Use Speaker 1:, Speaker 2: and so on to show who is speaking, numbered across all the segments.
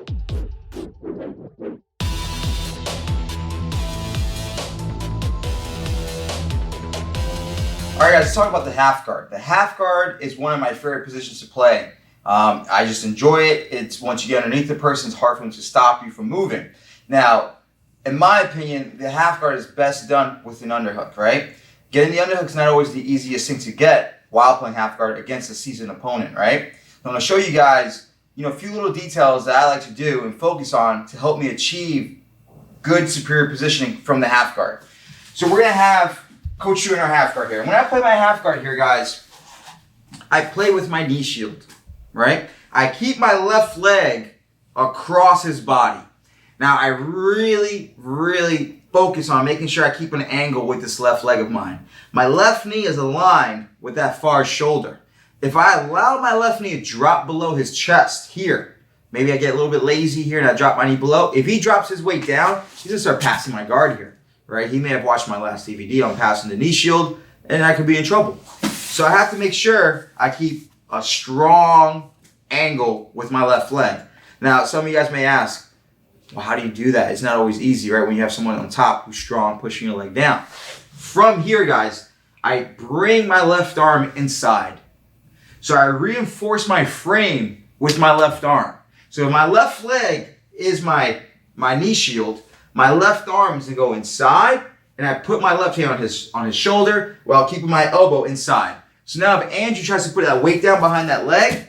Speaker 1: All right, guys, let's talk about the half guard. The half guard is one of my favorite positions to play. I just enjoy it. It's once you get underneath the person, it's hard for them to stop you from moving. Now, in my opinion, the half guard is best done with an underhook, right? Getting the underhook is not always the easiest thing to get while playing half guard against a seasoned opponent, right? I'm going to show you guys, a few little details that I like to do and focus on to help me achieve good superior positioning from the half guard. So we're going to have Coach Drew in our half guard here. When I play my half guard here, guys, I play with my knee shield, right? I keep my left leg across his body. Now, I really, really focus on making sure I keep an angle with this left leg of mine. My left knee is aligned with that far shoulder. If I allow my left knee to drop below his chest here, maybe I get a little bit lazy here and I drop my knee below. If he drops his weight down, he's going to start passing my guard here. Right? He may have watched my last DVD on passing the knee shield, and I could be in trouble. So I have to make sure I keep a strong angle with my left leg. Now, some of you guys may ask, well, how do you do that? It's not always easy, right? When you have someone on top who's strong, pushing your leg down. From here, guys, I bring my left arm inside. So I reinforce my frame with my left arm. So if my left leg is my knee shield, my left arm is going to go inside, and I put my left hand on his shoulder while keeping my elbow inside. So now if Andrew tries to put that weight down behind that leg,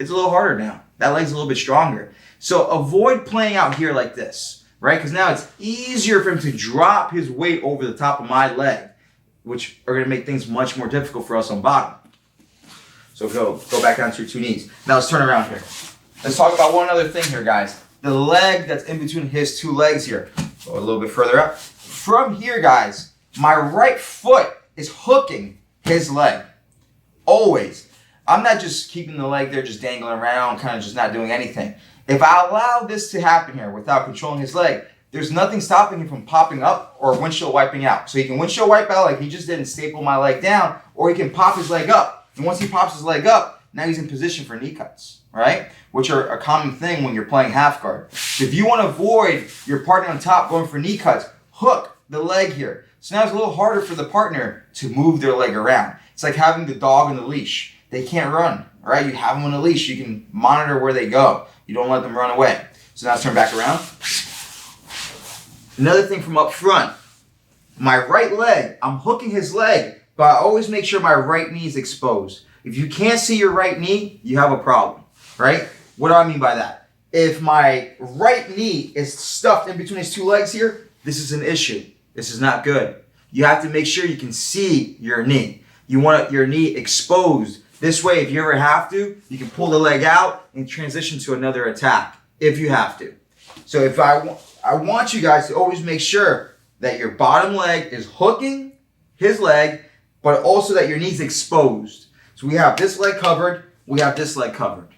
Speaker 1: it's a little harder now. That leg's a little bit stronger. So avoid playing out here like this, right? Because now it's easier for him to drop his weight over the top of my leg, which are going to make things much more difficult for us on bottom. So go back down to your two knees. Now let's turn around here. Let's talk about one other thing here, guys. The leg that's in between his two legs here. Go a little bit further up. From here, guys, my right foot is hooking his leg. Always. I'm not just keeping the leg there just dangling around, kind of just not doing anything. If I allow this to happen here without controlling his leg, there's nothing stopping him from popping up or windshield wiping out. So he can windshield wipe out like he just didn't staple my leg down, or he can pop his leg up. And once he pops his leg up, now he's in position for knee cuts, right? Which are a common thing when you're playing half guard. So if you want to avoid your partner on top going for knee cuts, hook the leg here. So now it's a little harder for the partner to move their leg around. It's like having the dog on the leash. They can't run, right? You have them on a leash. You can monitor where they go. You don't let them run away. So now let's turn back around. Another thing from up front, my right leg, I'm hooking his leg, but I always make sure my right knee is exposed. If you can't see your right knee, you have a problem, right? What do I mean by that? If my right knee is stuffed in between his two legs here, this is an issue. This is not good. You have to make sure you can see your knee. You want your knee exposed. This way, if you ever have to, you can pull the leg out and transition to another attack if you have to. So if I want you guys to always make sure that your bottom leg is hooking his leg, but also that your knee's exposed. So we have this leg covered, we have this leg covered.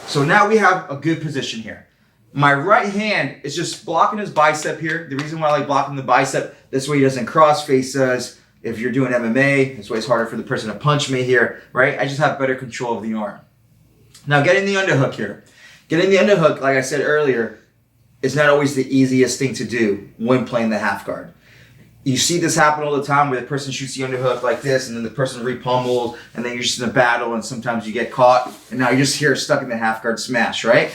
Speaker 1: So now we have a good position here. My right hand is just blocking his bicep here. The reason why I like blocking the bicep, this way he doesn't cross face us. If you're doing MMA, this way it's harder for the person to punch me here, right? I just have better control of the arm. Now getting the underhook here. Getting the underhook, like I said earlier, is not always the easiest thing to do when playing the half guard. You see this happen all the time where the person shoots the underhook like this and then the person repummels and then you're just in a battle and sometimes you get caught and now you're just here stuck in the half guard smash, right?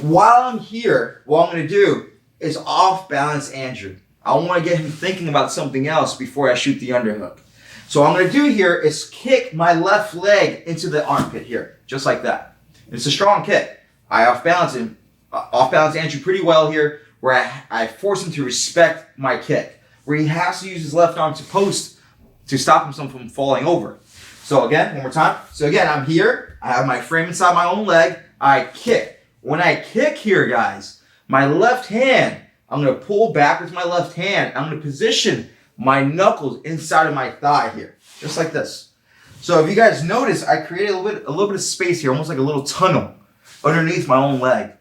Speaker 1: While I'm here, what I'm going to do is off balance Andrew. I want to get him thinking about something else before I shoot the underhook. So what I'm going to do here is kick my left leg into the armpit here, just like that. It's a strong kick. I off balance Andrew pretty well here, where I force him to respect my kick, where he has to use his left arm to post to stop himself from falling over. So again, one more time. So again, I'm here. I have my frame inside my own leg. I kick. When I kick here, guys, my left hand, I'm going to pull back with my left hand. I'm going to position my knuckles inside of my thigh here, just like this. So if you guys notice, I created a little bit of space here, almost like a little tunnel underneath my own leg.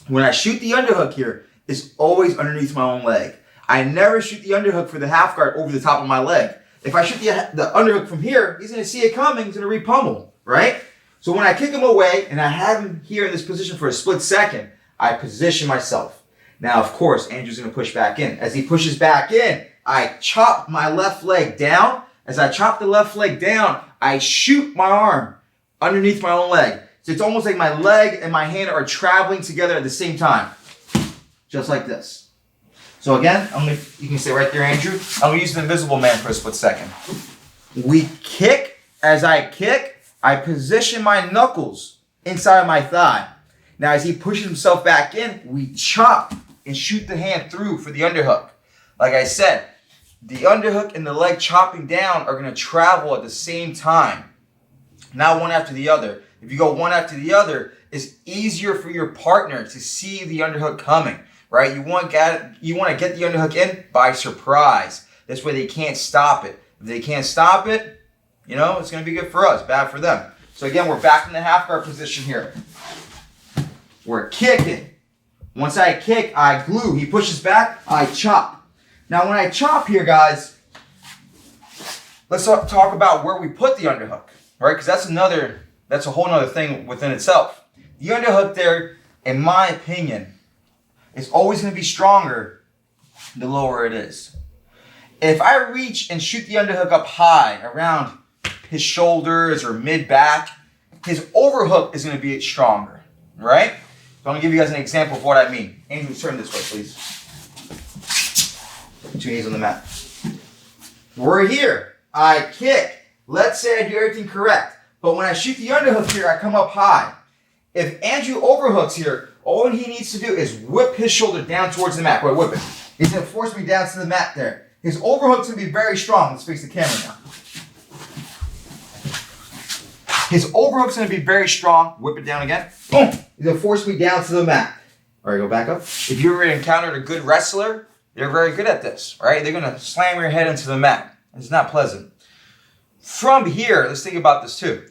Speaker 1: When I shoot the underhook here, it's always underneath my own leg. I never shoot the underhook for the half guard over the top of my leg. If I shoot the underhook from here, he's going to see it coming. He's going to repummel, right? So when I kick him away and I have him here in this position for a split second, I position myself. Now, of course, Andrew's going to push back in. As he pushes back in, I chop my left leg down. As I chop the left leg down, I shoot my arm underneath my own leg. So it's almost like my leg and my hand are traveling together at the same time. Just like this. So again, you can stay right there, Andrew. I'm going to use the invisible man for a split second. We kick. As I kick, I position my knuckles inside my thigh. Now, as he pushes himself back in, we chop and shoot the hand through for the underhook. Like I said, the underhook and the leg chopping down are going to travel at the same time. Not one after the other. If you go one after the other, it's easier for your partner to see the underhook coming, right? You want to get the underhook in by surprise. This way they can't stop it. If they can't stop it, it's going to be good for us, bad for them. So again, we're back in the half guard position here. We're kicking. Once I kick, I glue. He pushes back, I chop. Now when I chop here, guys, let's talk about where we put the underhook, right? Because that's a whole nother thing within itself. The underhook there, in my opinion, is always going to be stronger the lower it is. If I reach and shoot the underhook up high around his shoulders or mid-back, his overhook is going to be stronger, right? So I'm going to give you guys an example of what I mean. Andrew, turn this way, please. 2 knees on the mat. We're here. I kick. Let's say I do everything correct. But when I shoot the underhook here, I come up high. If Andrew overhooks here, all he needs to do is whip his shoulder down towards the mat. Whip it. He's going to force me down to the mat there. His overhook's going to be very strong. Let's face the camera now. His overhook's going to be very strong. Whip it down again. Boom. He's going to force me down to the mat. All right, go back up. If you ever encountered a good wrestler, they're very good at this, right? They're going to slam your head into the mat. It's not pleasant. From here, let's think about this too.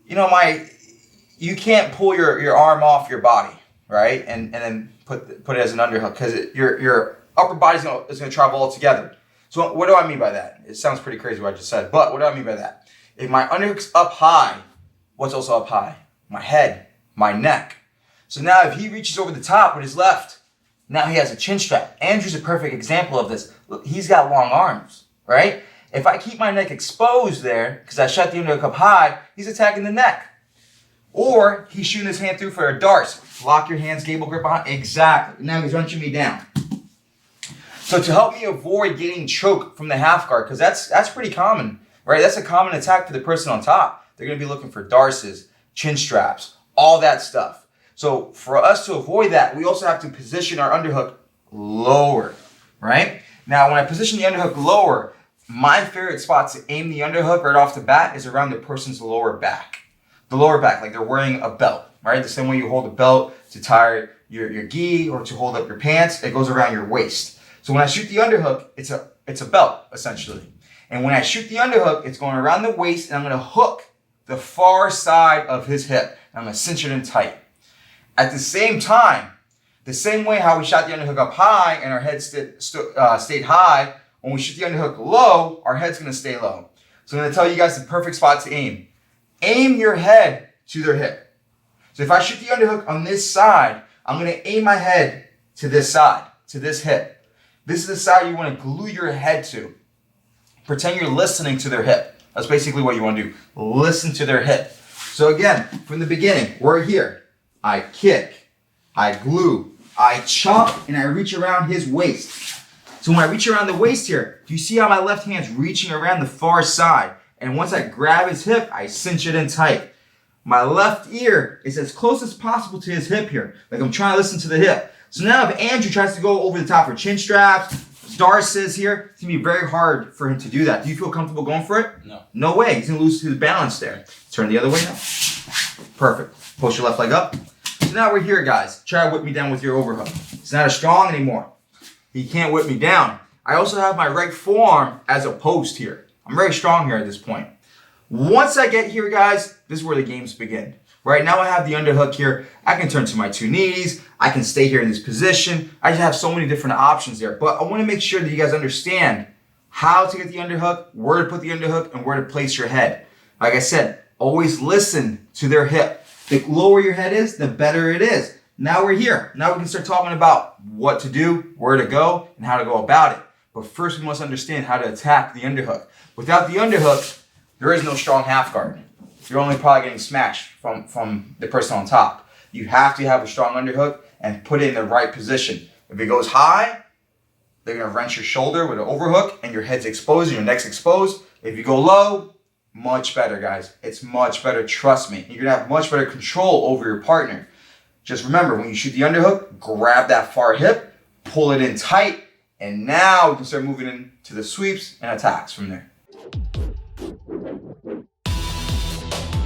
Speaker 1: You can't pull your arm off your body, right? And then put it as an underhook because your upper body's going to travel all together. So what do I mean by that? It sounds pretty crazy what I just said, but what do I mean by that? If my underhook's up high, what's also up high? My head, my neck. So now if he reaches over the top with his left, now he has a chin strap. Andrew's a perfect example of this. Look, he's got long arms, right? If I keep my neck exposed there, because I shot the underhook up high, he's attacking the neck. Or he's shooting his hand through for a dart. Lock your hands, gable grip on. Exactly. Now he's wrenching me down. So to help me avoid getting choked from the half guard, because that's pretty common, right? That's a common attack for the person on top. They're going to be looking for darces, chin straps, all that stuff. So for us to avoid that, we also have to position our underhook lower, right? Now, when I position the underhook lower, my favorite spot to aim the underhook right off the bat is around the person's lower back. The lower back, like they're wearing a belt, right? The same way you hold a belt to tie your gi or to hold up your pants, it goes around your waist. So when I shoot the underhook, it's a belt, essentially. And when I shoot the underhook, it's going around the waist, and I'm going to hook the far side of his hip. And I'm going to cinch it in tight. At the same time, the same way how we shot the underhook up high and our head stayed high, when we shoot the underhook low, our head's going to stay low. So I'm going to tell you guys the perfect spot to aim. Aim your head to their hip. So if I shoot the underhook on this side, I'm going to aim my head to this side, to this hip. This is the side you want to glue your head to. Pretend you're listening to their hip. That's basically what you want to do. Listen to their hip. So again, from the beginning, we're here. I kick, I glue, I chop, and I reach around his waist. So when I reach around the waist here, do you see how my left hand's reaching around the far side? And once I grab his hip, I cinch it in tight. My left ear is as close as possible to his hip here. Like I'm trying to listen to the hip. So now if Andrew tries to go over the top for chin straps, darces here, it's going to be very hard for him to do that. Do you feel comfortable going for it?
Speaker 2: No.
Speaker 1: No way. He's going to lose his balance there. Turn the other way now. Perfect. Push your left leg up. So now we're here, guys. Try to whip me down with your overhook. It's not as strong anymore. He can't whip me down. I also have my right forearm as a post here. I'm very strong here at this point. Once I get here, guys, this is where the games begin. Right now I have the underhook here. I can turn to my 2 knees. I can stay here in this position. I just have so many different options there. But I want to make sure that you guys understand how to get the underhook, where to put the underhook, and where to place your head. Like I said, Always listen to their hip. The lower your head is, the better it is. Now we're here. Now we can start talking about what to do, where to go, and how to go about it. But first we must understand how to attack the underhook. Without the underhook, there is no strong half guard. You're only probably getting smashed from the person on top. You have to have a strong underhook and put it in the right position. If it goes high, they're going to wrench your shoulder with an overhook and your head's exposed and your neck's exposed. If you go low, much better, guys. It's much better, trust me. You're going to have much better control over your partner. Just remember, when you shoot the underhook, grab that far hip, pull it in tight, and now we can start moving into the sweeps and attacks from there.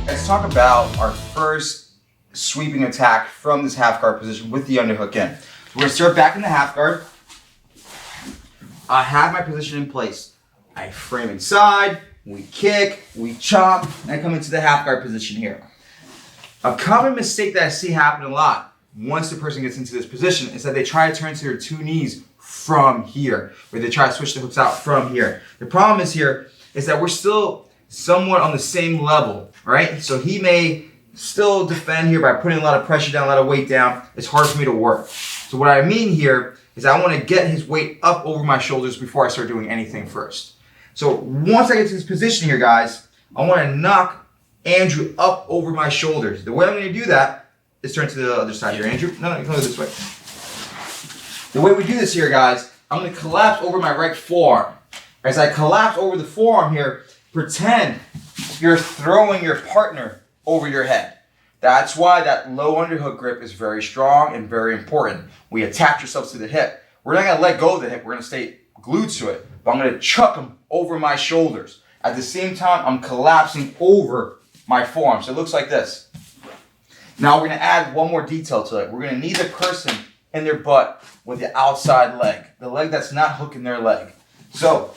Speaker 1: Let's talk about our first sweeping attack from this half guard position with the underhook in. So we're going to start back in the half guard. I have my position in place. I frame inside, we kick, we chop, and I come into the half guard position here. A common mistake that I see happen a lot once the person gets into this position is that they try to turn to their two knees from here, or they try to switch the hooks out from here. The problem is that we're still somewhat on the same level, right? So he may still defend here by putting a lot of pressure down, a lot of weight down. It's hard for me to work. So what I mean here is I want to get his weight up over my shoulders before I start doing anything first. So once I get to this position here, guys, I want to knock Andrew up over my shoulders. The way I'm going to do that is turn to the other side here, Andrew. No, you can go this way. The way we do this here, guys, I'm going to collapse over my right forearm. As I collapse over the forearm here, pretend you're throwing your partner over your head. That's why that low underhook grip is very strong and very important. We attach ourselves to the hip. We're not going to let go of the hip. We're going to stay glued to it. But I'm going to chuck him over my shoulders. At the same time, I'm collapsing over my forearm. So it looks like this. Now we're going to add one more detail to it. We're going to knee the person in their butt with the outside leg. The leg that's not hooking their leg. So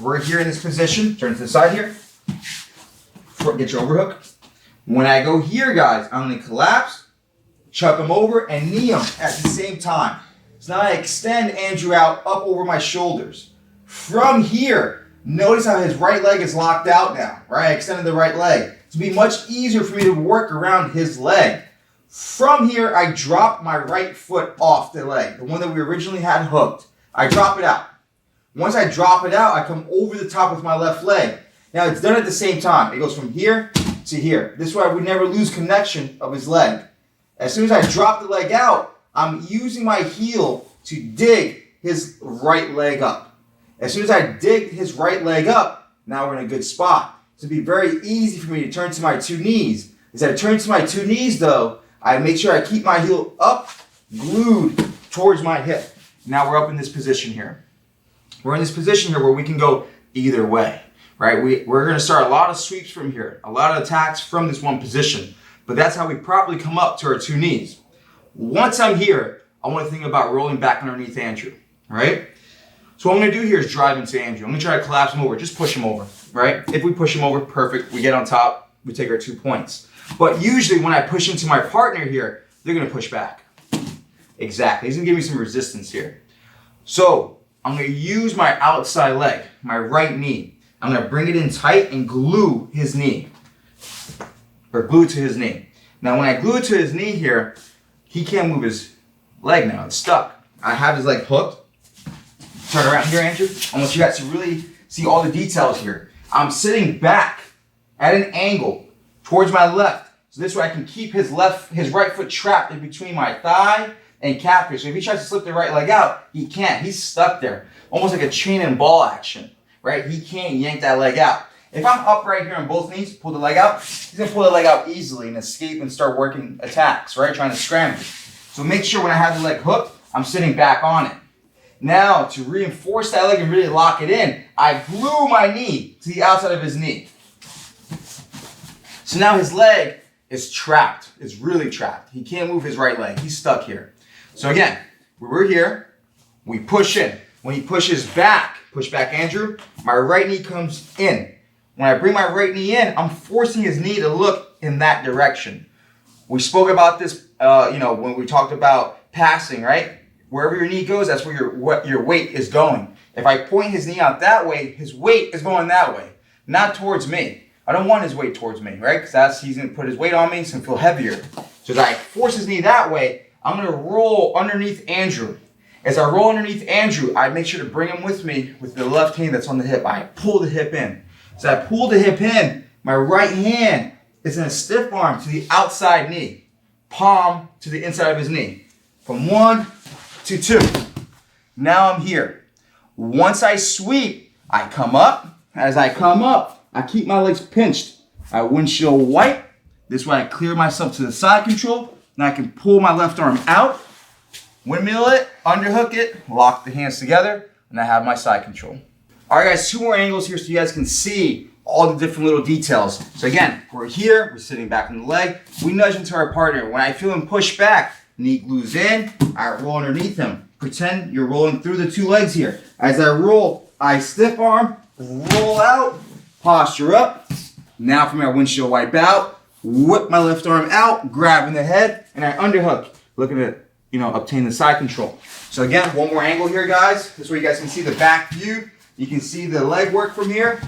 Speaker 1: we're here in this position. Turn to the side here. Get your overhook. When I go here, guys, I'm going to collapse, chuck him over, and knee him at the same time. So now I extend Andrew out up over my shoulders. From here, notice how his right leg is locked out now, right? I extended the right leg. It's going to be much easier for me to work around his leg. From here, I drop my right foot off the leg, the one that we originally had hooked. I drop it out. Once I drop it out, I come over the top with my left leg. Now, it's done at the same time. It goes from here to here. This way, I would never lose connection of his leg. As soon as I drop the leg out, I'm using my heel to dig his right leg up. As soon as I dig his right leg up, now we're in a good spot. So it'd be very easy for me to turn to my two knees. As I turn to my two knees, though, I make sure I keep my heel up, glued towards my hip. Now we're up in this position here. We're in this position here where we can go either way, right? We're going to start a lot of sweeps from here, a lot of attacks from this one position. But that's how we properly come up to our two knees. Once I'm here, I want to think about rolling back underneath Andrew, right? So what I'm going to do here is drive into Andrew. I'm going to try to collapse him over, just push him over, right? If we push him over, perfect. We get on top, we take our 2 points. But usually when I push into my partner here, they're going to push back. Exactly. He's going to give me some resistance here. So I'm going to use my outside leg, my right knee. I'm going to bring it in tight and glue his knee. Or glue it to his knee. Now when I glue it to his knee here, he can't move his leg now. It's stuck. I have his leg hooked. Turn around here, Andrew. I want you guys to really see all the details here. I'm sitting back at an angle towards my left. So this way I can keep his right foot trapped in between my thigh and calf here. So if he tries to slip the right leg out, he can't. He's stuck there. Almost like a chain and ball action, right? He can't yank that leg out. If I'm upright here on both knees, pull the leg out, he's going to pull the leg out easily and escape and start working attacks, right? Trying to scramble. So make sure when I have the leg hooked, I'm sitting back on it. Now, to reinforce that leg and really lock it in, I glue my knee to the outside of his knee. So now his leg is trapped. It's really trapped. He can't move his right leg. He's stuck here. So again, we're here. We push in. When he pushes back, push back Andrew, my right knee comes in. When I bring my right knee in, I'm forcing his knee to look in that direction. We spoke about this, when we talked about passing, right? Wherever your knee goes, that's where your weight is going. If I point his knee out that way, his weight is going that way, not towards me. I don't want his weight towards me, right? Because he's going to put his weight on me, it's going to feel heavier. So as I force his knee that way, I'm going to roll underneath Andrew. As I roll underneath Andrew, I make sure to bring him with me with the left hand that's on the hip. I pull the hip in. As I pull the hip in, my right hand is in a stiff arm to the outside knee. Palm to the inside of his knee. From 1 to 2. Now I'm here. Once I sweep, I come up. As I come up, I keep my legs pinched. I windshield wipe. This way I clear myself to the side control. And I can pull my left arm out, windmill it, underhook it, lock the hands together, and I have my side control. All right, guys, 2 more angles here so you guys can see all the different little details. So again, we're here, we're sitting back on the leg. We nudge into our partner. When I feel him push back, knee glues in, I roll underneath him. Pretend you're rolling through the 2 legs here. As I roll, I stiff arm, roll out, posture up. Now for my windshield wipe out, whip my left arm out, grabbing the head, and I underhook, looking to, obtain the side control. So again, 1 more angle here, guys. This way you guys can see the back view. You can see the leg work from here.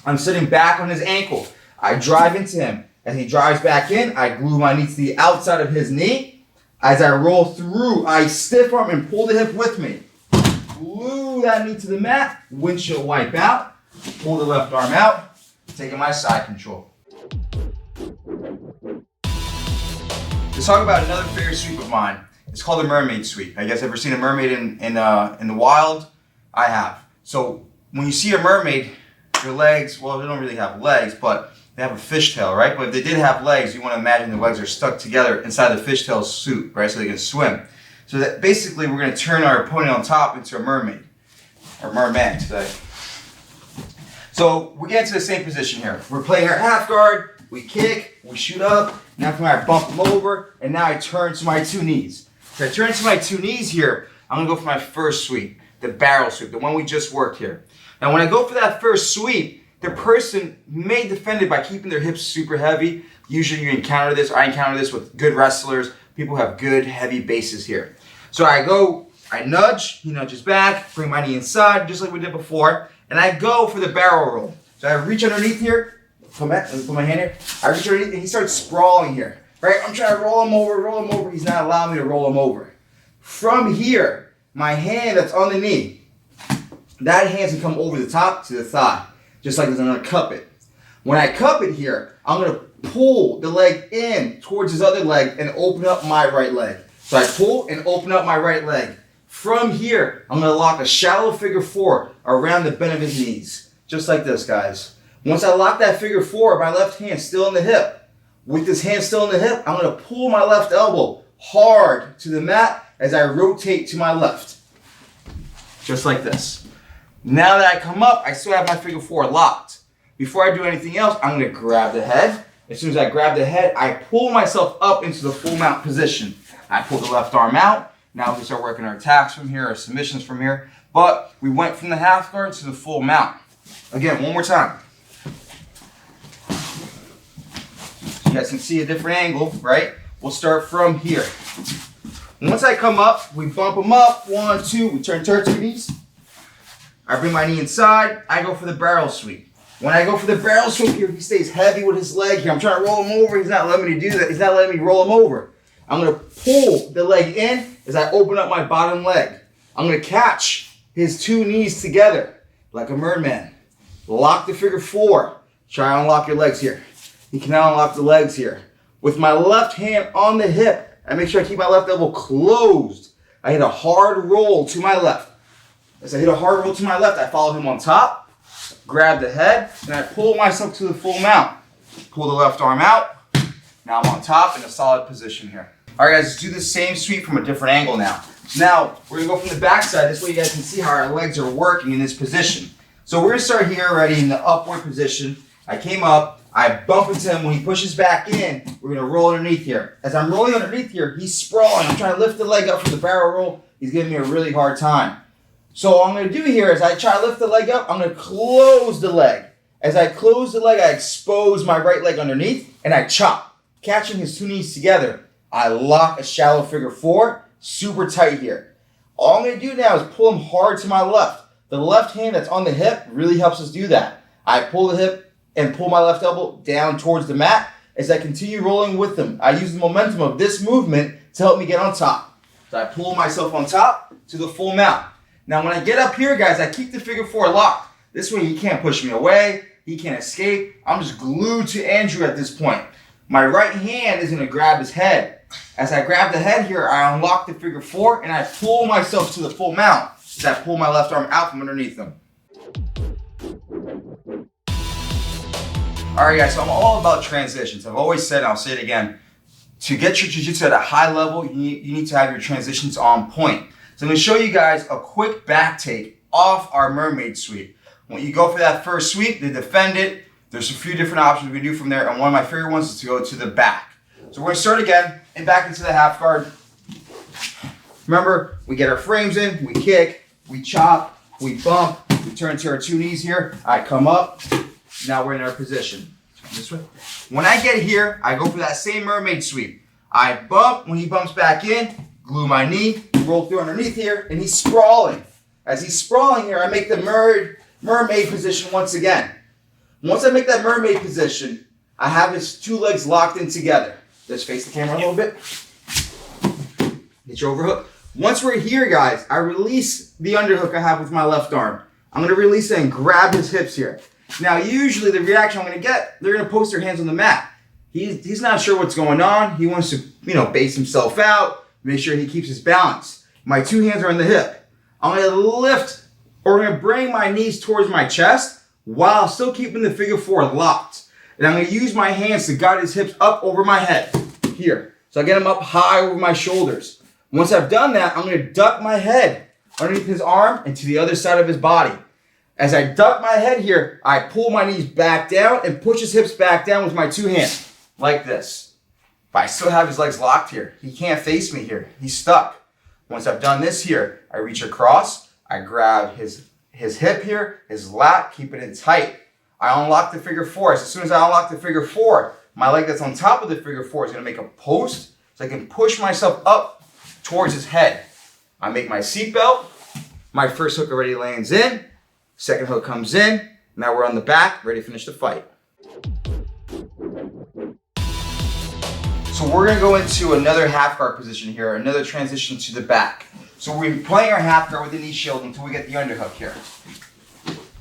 Speaker 1: I'm sitting back on his ankle. I drive into him. As he drives back in, I glue my knee to the outside of his knee. As I roll through, I stiff arm and pull the hip with me. Glue that knee to the mat, windshield wipe out, pull the left arm out, taking my side control. Let's talk about another favorite sweep of mine. It's called the mermaid sweep. I guess ever seen a mermaid in the wild? I have. So when you see a mermaid, their legs, well, they don't really have legs, but they have a fishtail, right? But if they did have legs, you want to imagine the legs are stuck together inside the fishtail suit, right? So they can swim. So that basically we're going to turn our opponent on top into a mermaid, or merman today. So we get into the same position here. We're playing our half guard, we kick, we shoot up, now from there I bump them over, and now I turn to my 2 knees. So I turn to my 2 knees here, I'm going to go for my first sweep, the barrel sweep, the one we just worked here. Now when I go for that first sweep, the person may defend it by keeping their hips super heavy. Usually you encounter this, I encounter this with good wrestlers. People have good heavy bases here. So I go, I nudge, he nudges back, bring my knee inside, just like we did before, and I go for the barrel roll. So I reach underneath here, put my hand here, I reach underneath and he starts sprawling here. Right, I'm trying to roll him over, he's not allowing me to roll him over. From here, my hand that's on the knee, that hand can come over the top to the thigh. Just like this, I'm going to cup it. When I cup it here, I'm going to pull the leg in towards his other leg and open up my right leg. So I pull and open up my right leg. From here, I'm going to lock a shallow figure 4 around the bend of his knees. Just like this, guys. Once I lock that figure 4, my left hand still in the hip. With this hand still in the hip, I'm going to pull my left elbow hard to the mat as I rotate to my left. Just like this. Now that I come up, I still have my figure 4 locked. Before I do anything else, I'm going to grab the head. As soon as I grab the head, I pull myself up into the full mount position. I pull the left arm out. Now we can start working our attacks from here, our submissions from here. But we went from the half guard to the full mount. Again, 1 more time. So you guys can see a different angle, right? We'll start from here. Once I come up, we bump them up. 1, 2, we turn turkeys. I bring my knee inside, I go for the barrel sweep. When I go for the barrel sweep here, he stays heavy with his leg here. I'm trying to roll him over, he's not letting me do that. He's not letting me roll him over. I'm going to pull the leg in as I open up my bottom leg. I'm going to catch his 2 knees together like a merman. Lock the figure 4. Try to unlock your legs here. You cannot unlock the legs here. With my left hand on the hip, I make sure I keep my left elbow closed. I hit a hard roll to my left. As I hit a hard roll to my left, I follow him on top, grab the head, and I pull myself to the full mount. Pull the left arm out. Now I'm on top in a solid position here. All right, guys, let's do the same sweep from a different angle now. Now, we're going to go from the back side. This way you guys can see how our legs are working in this position. So we're going to start here already in the upward position. I came up. I bump into him. When he pushes back in, we're going to roll underneath here. As I'm rolling underneath here, he's sprawling. I'm trying to lift the leg up from the barrel roll. He's giving me a really hard time. So what I'm going to do here is I try to lift the leg up. I'm going to close the leg. As I close the leg, I expose my right leg underneath, and I chop. Catching his 2 knees together, I lock a shallow figure 4, super tight here. All I'm going to do now is pull him hard to my left. The left hand that's on the hip really helps us do that. I pull the hip and pull my left elbow down towards the mat as I continue rolling with them. I use the momentum of this movement to help me get on top. So I pull myself on top to the full mount. Now when I get up here, guys, I keep the figure four locked. This way he can't push me away, he can't escape. I'm just glued to Andrew at this point. My right hand is gonna grab his head. As I grab the head here, I unlock the figure four and I pull myself to the full mount as I pull my left arm out from underneath him. All right, guys, so I'm all about transitions. I've always said, and I'll say it again, to get your jiu-jitsu at a high level, you need to have your transitions on point. So I'm gonna show you guys a quick back take off our mermaid sweep. When you go for that first sweep, they defend it. There's a few different options we can do from there, and one of my favorite ones is to go to the back. So we're gonna start again and back into the half guard. Remember, we get our frames in, we kick, we chop, we bump, we turn to our two knees here. I come up. Now we're in our position. This way. When I get here, I go for that same mermaid sweep. I bump. When he bumps back in, glue my knee, roll through underneath here, and he's sprawling. As he's sprawling here, I make the mermaid position once again. Once I make that mermaid position, I have his two legs locked in together. Just face the camera a little bit. Get your overhook. Once we're here, guys, I release the underhook I have with my left arm. I'm going to release it and grab his hips here. Now, usually the reaction I'm going to get, they're going to post their hands on the mat. He's not sure what's going on. He wants to, base himself out, make sure he keeps his balance. My two hands are on the hip. I'm going to lift, or I'm going to bring my knees towards my chest while still keeping the figure four locked. And I'm going to use my hands to guide his hips up over my head here. So I get him up high over my shoulders. Once I've done that, I'm going to duck my head underneath his arm and to the other side of his body. As I duck my head here, I pull my knees back down and push his hips back down with my two hands, like this. But I still have his legs locked here. He can't face me here. He's stuck. Once I've done this here, I reach across, I grab his hip here, his lat, keep it in tight. I unlock the figure four. As soon as I unlock the figure four, my leg that's on top of the figure four is going to make a post so I can push myself up towards his head. I make my seatbelt. My first hook already lands in. Second hook comes in. Now we're on the back, ready to finish the fight. So we're going to go into another half guard position here, another transition to the back. So we're playing our half guard with the knee shield until we get the underhook here.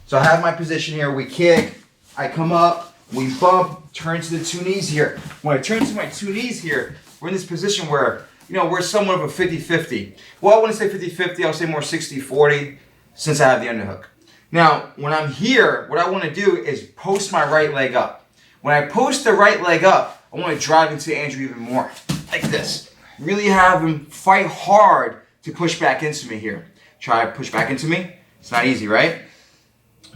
Speaker 1: So I have my position here. We kick, I come up, we bump, turn to the two knees here. When I turn to my two knees here, we're in this position where, we're somewhat of a 50-50. Well, I wouldn't say 50-50, I'll say more 60-40 since I have the underhook. Now, when I'm here, what I want to do is post my right leg up. When I post the right leg up, I want to drive into Andrew even more, like this. Really have him fight hard to push back into me here. Try to push back into me. It's not easy, right?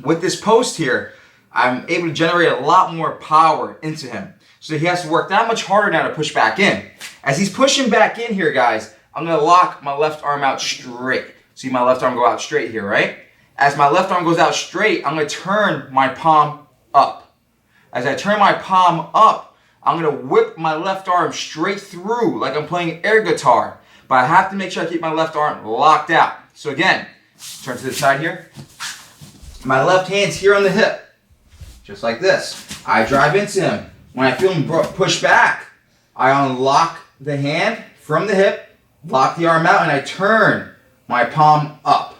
Speaker 1: With this post here, I'm able to generate a lot more power into him. So he has to work that much harder now to push back in. As he's pushing back in here, guys, I'm going to lock my left arm out straight. See my left arm go out straight here, right? As my left arm goes out straight, I'm going to turn my palm up. As I turn my palm up, I'm going to whip my left arm straight through like I'm playing air guitar. But I have to make sure I keep my left arm locked out. So again, turn to the side here. My left hand's here on the hip, just like this. I drive into him. When I feel him push back, I unlock the hand from the hip, lock the arm out, and I turn my palm up.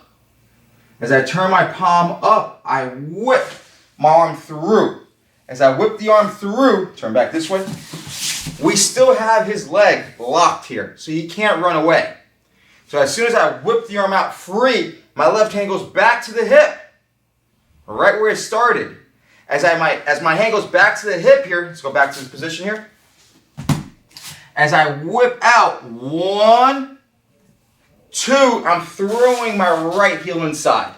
Speaker 1: As I turn my palm up, I whip my arm through. As I whip the arm through, turn back this way, we still have his leg locked here, so he can't run away. So as soon as I whip the arm out free, my left hand goes back to the hip, right where it started. As my hand goes back to the hip here, let's go back to this position here. As I whip out, 1, 2, I'm throwing my right heel inside.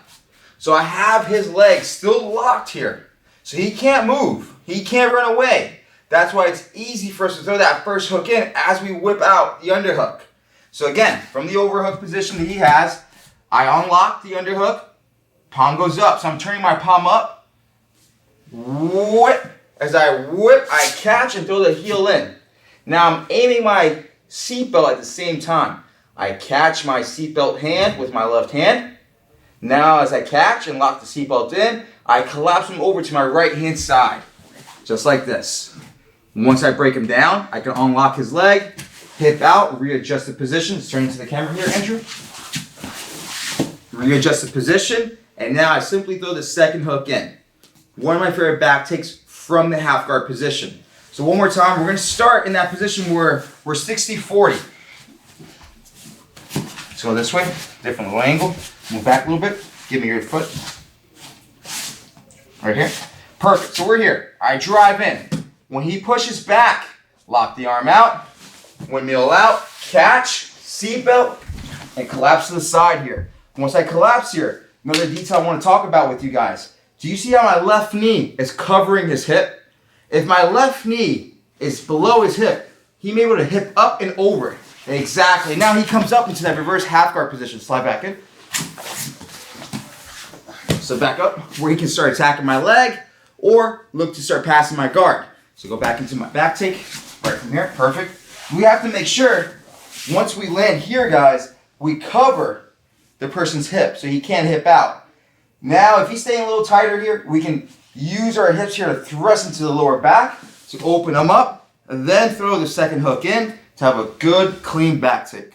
Speaker 1: So I have his leg still locked here. So he can't move. He can't run away. That's why it's easy for us to throw that first hook in as we whip out the underhook. So again, from the overhook position that he has, I unlock the underhook, palm goes up. So I'm turning my palm up, whip. As I whip, I catch and throw the heel in. Now I'm aiming my seatbelt at the same time. I catch my seatbelt hand with my left hand. Now as I catch and lock the seatbelt in, I collapse him over to my right hand side. just like this. Once I break him down, I can unlock his leg, hip out, readjust the position. Let's turn into the camera here, Andrew. Readjust the position, and now I simply throw the second hook in. One of my favorite back takes from the half guard position. So one more time, we're going to start in that position where we're 60-40. Let's go this way, different little angle. Move back a little bit. Give me your foot. Right here. Perfect. So we're here. I drive in. When he pushes back, lock the arm out, windmill out, catch, seatbelt, and collapse to the side here. Once I collapse here, another detail I want to talk about with you guys. Do you see how my left knee is covering his hip? If my left knee is below his hip, he may be able to hip up and over. Exactly. Now he comes up into that reverse half guard position. Slide back in. So back up where he can start attacking my leg or look to start passing my guard. So go back into my back take right from here. Perfect. We have to make sure once we land here, guys, we cover the person's hip so he can't hip out. Now, if he's staying a little tighter here, we can use our hips here to thrust into the lower back to open them up, and then throw the second hook in to have a good, clean back take.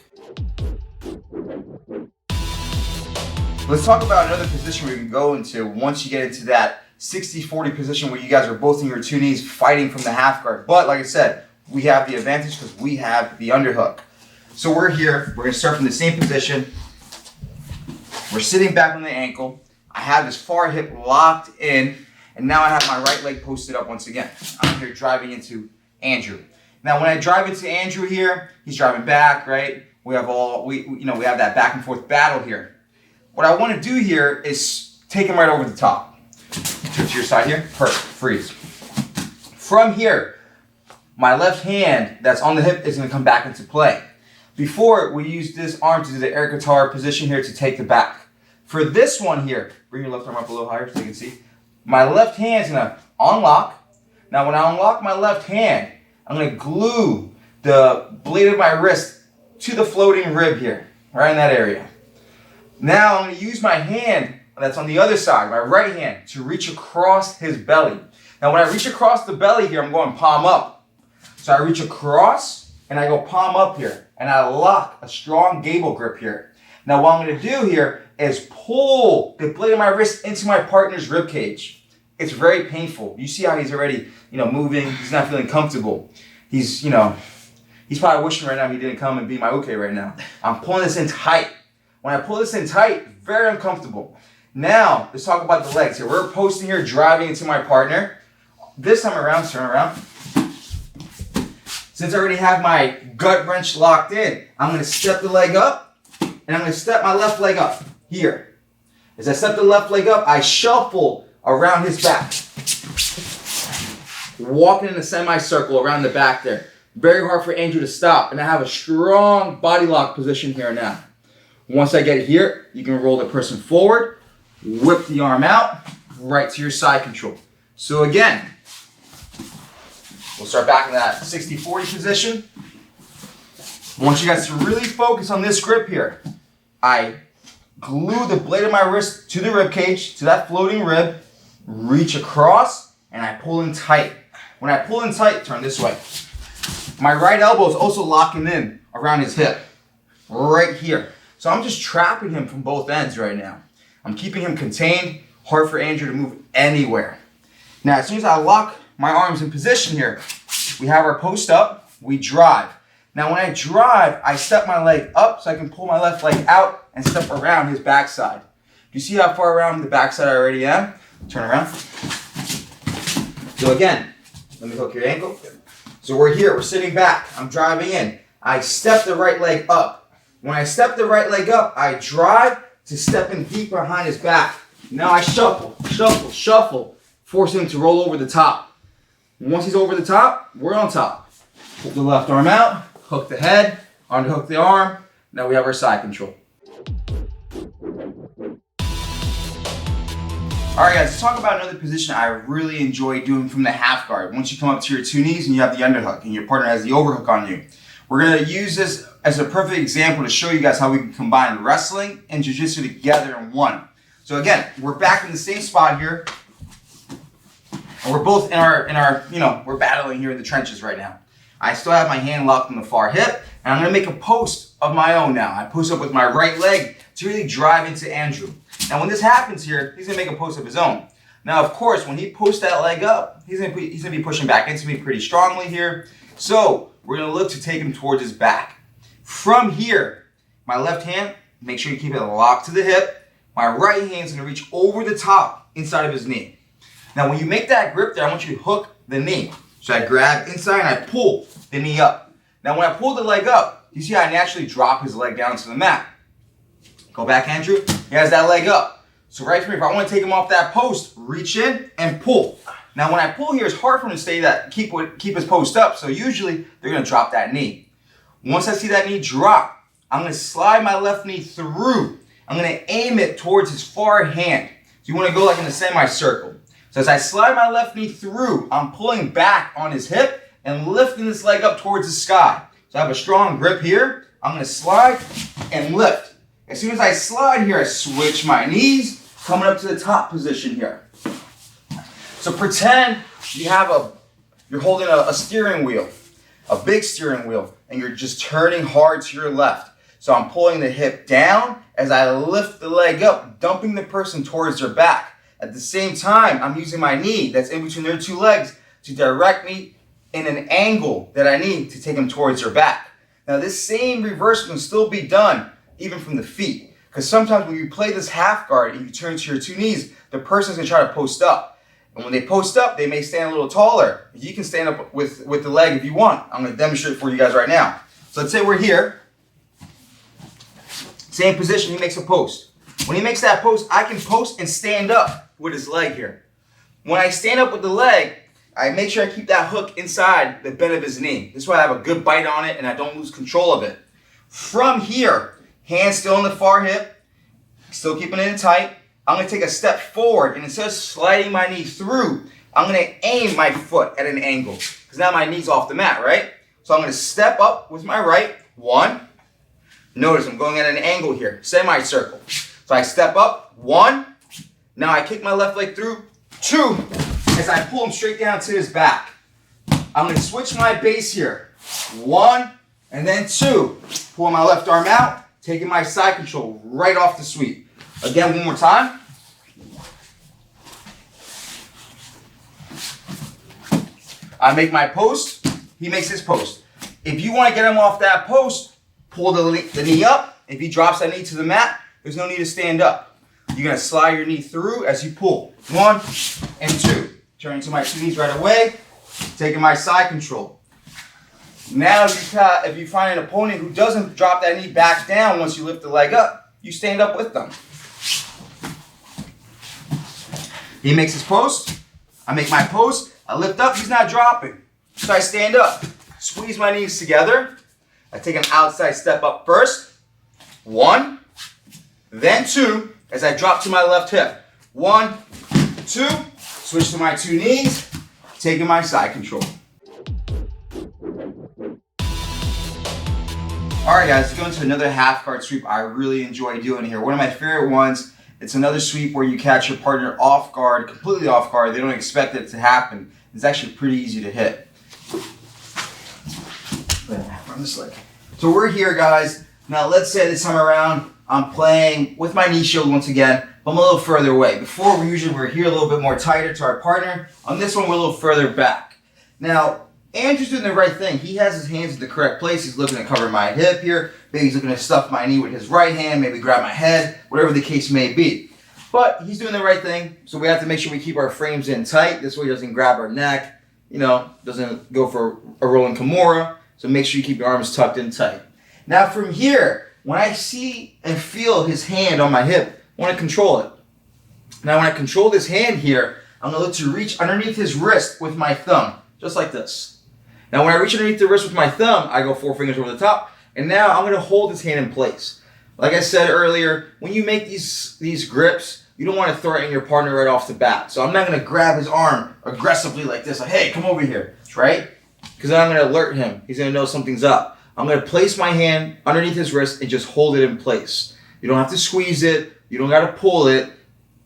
Speaker 1: Let's talk about another position we can go into once you get into that 60-40 position where you guys are both in your two knees fighting from the half guard. But like I said, we have the advantage because we have the underhook. So we're here. We're going to start from the same position. We're sitting back on the ankle. I have this far hip locked in, and now I have my right leg posted up once again. I'm here driving into Andrew. Now, when I drive into Andrew here, he's driving back, right? We have that back and forth battle here. What I want to do here is take him right over the top. Turn to your side here. Perfect. Freeze. From here, my left hand that's on the hip is going to come back into play. Before, we used this arm to do the air guitar position here to take the back. For this one here, bring your left arm up a little higher so you can see. My left hand's going to unlock. Now, when I unlock my left hand, I'm going to glue the blade of my wrist to the floating rib here, right in that area. Now, I'm going to use my hand that's on the other side, my right hand, to reach across his belly. Now, when I reach across the belly here, I'm going palm up. So I reach across, and I go palm up here, and I lock a strong gable grip here. Now, what I'm going to do here is pull the blade of my wrist into my partner's rib cage. It's very painful. You see how he's already, moving. He's not feeling comfortable. He's probably wishing right now he didn't come and be my uke right now. I'm pulling this in tight. When I pull this in tight, very uncomfortable. Now, let's talk about the legs here. We're posting here, driving into my partner. This time around, turn around. Since I already have my gut wrench locked in, I'm going to step the leg up, and I'm going to step my left leg up here. As I step the left leg up, I shuffle around his back. Walking in a semicircle around the back there. Very hard for Andrew to stop, and I have a strong body lock position here now. Once I get here, you can roll the person forward, whip the arm out, right to your side control. So again, we'll start back in that 60-40 position. I want you guys to really focus on this grip here. I glue the blade of my wrist to the rib cage, to that floating rib, reach across, and I pull in tight. When I pull in tight, turn this way. My right elbow is also locking in around his hip, right here. So I'm just trapping him from both ends right now. I'm keeping him contained, hard for Andrew to move anywhere. Now, as soon as I lock my arms in position here, we have our post up, we drive. Now, when I drive, I step my leg up so I can pull my left leg out and step around his backside. Do you see how far around the backside I already am? Turn around. So again, let me hook your ankle. So we're here, we're sitting back, I'm driving in. I step the right leg up. When I step the right leg up, I drive to step in deep behind his back. Now I shuffle, shuffle, shuffle, forcing him to roll over the top. Once he's over the top, we're on top. Pull the left arm out, hook the head, unhook the arm. Now we have our side control. All right, guys, let's talk about another position I really enjoy doing from the half guard. Once you come up to your two knees and you have the underhook and your partner has the overhook on you. We're going to use this as a perfect example to show you guys how we can combine wrestling and jiu-jitsu together in one. So again, we're back in the same spot here. and we're both in our we're battling here in the trenches right now. I still have my hand locked on the far hip, and I'm gonna make a post of my own now. I post up with my right leg to really drive into Andrew. Now when this happens here, he's gonna make a post of his own. Now of course, when he posts that leg up, he's gonna be pushing back into me pretty strongly here. So we're gonna look to take him towards his back. From here, my left hand, make sure you keep it locked to the hip. My right hand's gonna reach over the top inside of his knee. Now when you make that grip there, I want you to hook the knee. So I grab inside and I pull the knee up. Now when I pull the leg up, you see how I naturally drop his leg down to the mat. Go back, Andrew. He has that leg up. So right from here, if I want to take him off that post, reach in and pull. Now when I pull here, it's hard for him to stay keep his post up. So usually they're gonna drop that knee. Once I see that knee drop, I'm gonna slide my left knee through. I'm gonna aim it towards his far hand. So you wanna go like in a semicircle. So as I slide my left knee through, I'm pulling back on his hip and lifting this leg up towards the sky. So I have a strong grip here. I'm gonna slide and lift. As soon as I slide here, I switch my knees, coming up to the top position here. So pretend you're holding a steering wheel, a big steering wheel, and you're just turning hard to your left. So I'm pulling the hip down as I lift the leg up, dumping the person towards their back. At the same time, I'm using my knee that's in between their two legs to direct me in an angle that I need to take them towards their back. Now this same reversal can still be done even from the feet. Because sometimes when you play this half guard and you turn to your two knees, the person's gonna try to post up. And when they post up, they may stand a little taller. You can stand up with the leg if you want. I'm gonna demonstrate for you guys right now. So let's say we're here. Same position, he makes a post. When he makes that post, I can post and stand up with his leg here. When I stand up with the leg, I make sure I keep that hook inside the bend of his knee. This way I have a good bite on it and I don't lose control of it. From here, hand still on the far hip, still keeping it in tight. I'm gonna take a step forward, and instead of sliding my knee through, I'm gonna aim my foot at an angle, because now my knee's off the mat, right? So I'm gonna step up with my right, 1. Notice I'm going at an angle here, semicircle. So I step up, 1. Now I kick my left leg through, 2. As I pull him straight down to his back. I'm gonna switch my base here, 1, and then 2. Pulling my left arm out, taking my side control right off the sweep. Again, one more time. I make my post, he makes his post. If you want to get him off that post, pull the knee up. If he drops that knee to the mat, there's no need to stand up. You're going to slide your knee through as you pull. 1 and 2. Turning to my 2 knees right away, taking my side control. Now if you find an opponent who doesn't drop that knee back down once you lift the leg up, you stand up with them. He makes his post, I make my post, I lift up, he's not dropping. So I stand up, squeeze my knees together, I take an outside step up first, 1, then 2, as I drop to my left hip. 1, 2, switch to my 2 knees, taking my side control. Alright guys, let's go into another half guard sweep I really enjoy doing here. One of my favorite ones. It's another sweep where you catch your partner off guard, completely off guard. They don't expect it to happen. It's actually pretty easy to hit. From this leg. So we're here, guys. Now let's say this time around, I'm playing with my knee shield once again, but I'm a little further away. Before, we're here a little bit more tighter to our partner. On this one, we're a little further back. Now, Andrew's doing the right thing. He has his hands in the correct place. He's looking to cover my hip here. Maybe he's looking to stuff my knee with his right hand, maybe grab my head, whatever the case may be. But he's doing the right thing, so we have to make sure we keep our frames in tight. This way he doesn't grab our neck, doesn't go for a rolling Kimura. So make sure you keep your arms tucked in tight. Now from here, when I see and feel his hand on my hip, I want to control it. Now when I control this hand here, I'm going to look to reach underneath his wrist with my thumb, just like this. Now when I reach underneath the wrist with my thumb, I go 4 fingers over the top, and now I'm going to hold his hand in place. Like I said earlier, when you make these grips, you don't want to threaten your partner right off the bat. So I'm not going to grab his arm aggressively like this, like, hey, come over here, right? Because then I'm going to alert him. He's going to know something's up. I'm going to place my hand underneath his wrist and just hold it in place. You don't have to squeeze it. You don't got to pull it.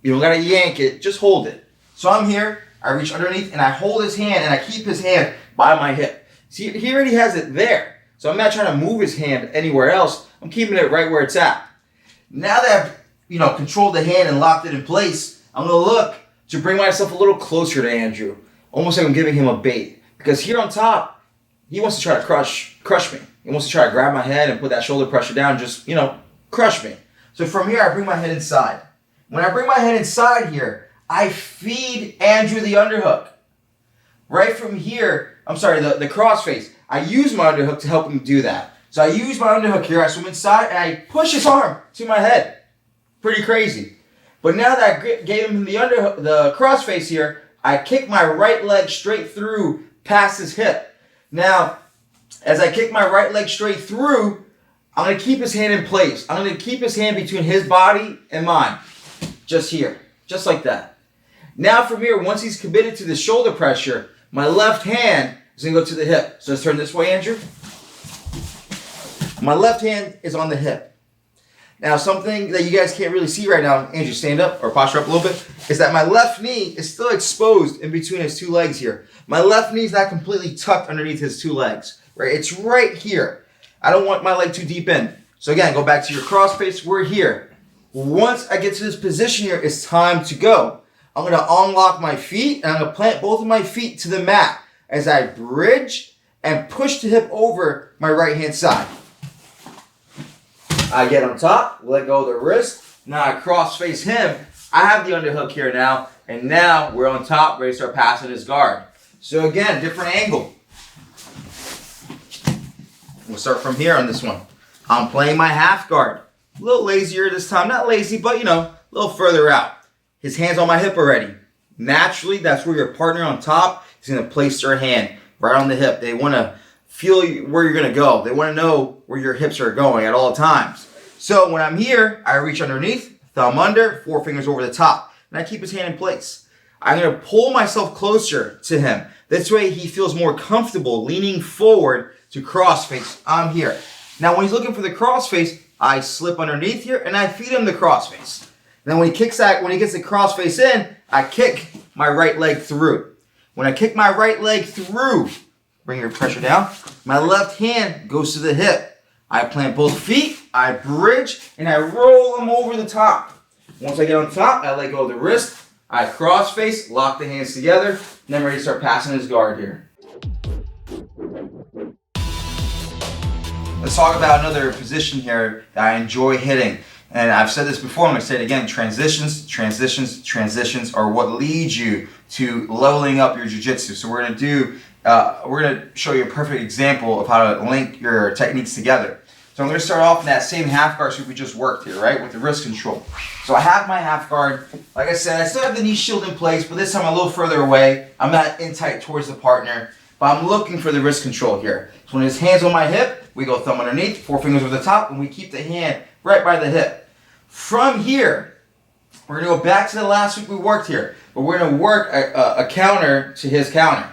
Speaker 1: You don't got to yank it. Just hold it. So I'm here. I reach underneath and I hold his hand and I keep his hand by my hip. See, he already has it there. So I'm not trying to move his hand anywhere else. I'm keeping it right where it's at. Now that I've, controlled the hand and locked it in place, I'm going to look to bring myself a little closer to Andrew. Almost like I'm giving him a bait. Because here on top, he wants to try to crush me. He wants to try to grab my head and put that shoulder pressure down, just, crush me. So from here, I bring my head inside. When I bring my head inside here, I feed Andrew the underhook. Right from here, the crossface. I use my underhook to help him do that. So I use my underhook here, I swim inside, and I push his arm to my head. Pretty crazy. But now that I gave him the crossface here, I kick my right leg straight through past his hip. Now, as I kick my right leg straight through, I'm going to keep his hand in place. I'm going to keep his hand between his body and mine. Just here. Just like that. Now from here, once he's committed to the shoulder pressure, my left hand is going to go to the hip. So let's turn this way, Andrew. My left hand is on the hip. Now, something that you guys can't really see right now, Andrew, stand up or posture up a little bit, is that my left knee is still exposed in between his two legs here. My left knee is not completely tucked underneath his two legs, right? It's right here. I don't want my leg too deep in. So again, go back to your crossface. We're here. Once I get to this position here, it's time to go. I'm going to unlock my feet, and I'm going to plant both of my feet to the mat as I bridge and push the hip over my right-hand side. I get on top, let go of the wrist. Now I cross-face him. I have the underhook here now, and now we're on top, ready to start passing his guard. So again, different angle. We'll start from here on this one. I'm playing my half guard. A little lazier this time. Not lazy, but a little further out. His hand's on my hip already. Naturally, that's where your partner on top is going to place their hand right on the hip. They want to feel where you're going to go. They want to know where your hips are going at all times. So when I'm here, I reach underneath, thumb under, 4 fingers over the top. And I keep his hand in place. I'm going to pull myself closer to him. This way he feels more comfortable leaning forward to crossface. I'm here. Now when he's looking for the crossface, I slip underneath here and I feed him the crossface. And then when he gets the crossface in, I kick my right leg through. When I kick my right leg through, bring your pressure down, my left hand goes to the hip. I plant both feet, I bridge, and I roll them over the top. Once I get on top, I let go of the wrist, I crossface, lock the hands together, and then ready to start passing his guard here. Let's talk about another position here that I enjoy hitting. And I've said this before, I'm going to say it again. Transitions are what lead you to leveling up your jiu-jitsu. So we're going to show you a perfect example of how to link your techniques together. So I'm going to start off in that same half guard sweep we just worked here, right, with the wrist control. So I have my half guard. Like I said, I still have the knee shield in place, but this time I'm a little further away. I'm not in tight towards the partner, but I'm looking for the wrist control here. So when his hand's on my hip, we go thumb underneath, 4 fingers over the top, and we keep the hand right by the hip. From here, we're going to go back to the last week we worked here, but we're going to work a counter to his counter.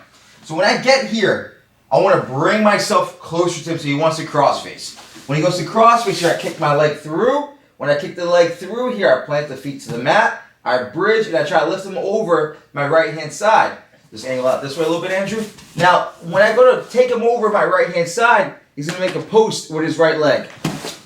Speaker 1: So when I get here, I want to bring myself closer to him so he wants to crossface. When he goes to crossface here, I kick my leg through. When I kick the leg through here, I plant the feet to the mat. I bridge and I try to lift him over my right-hand side. Just angle out this way a little bit, Andrew. Now, when I go to take him over my right-hand side, he's going to make a post with his right leg.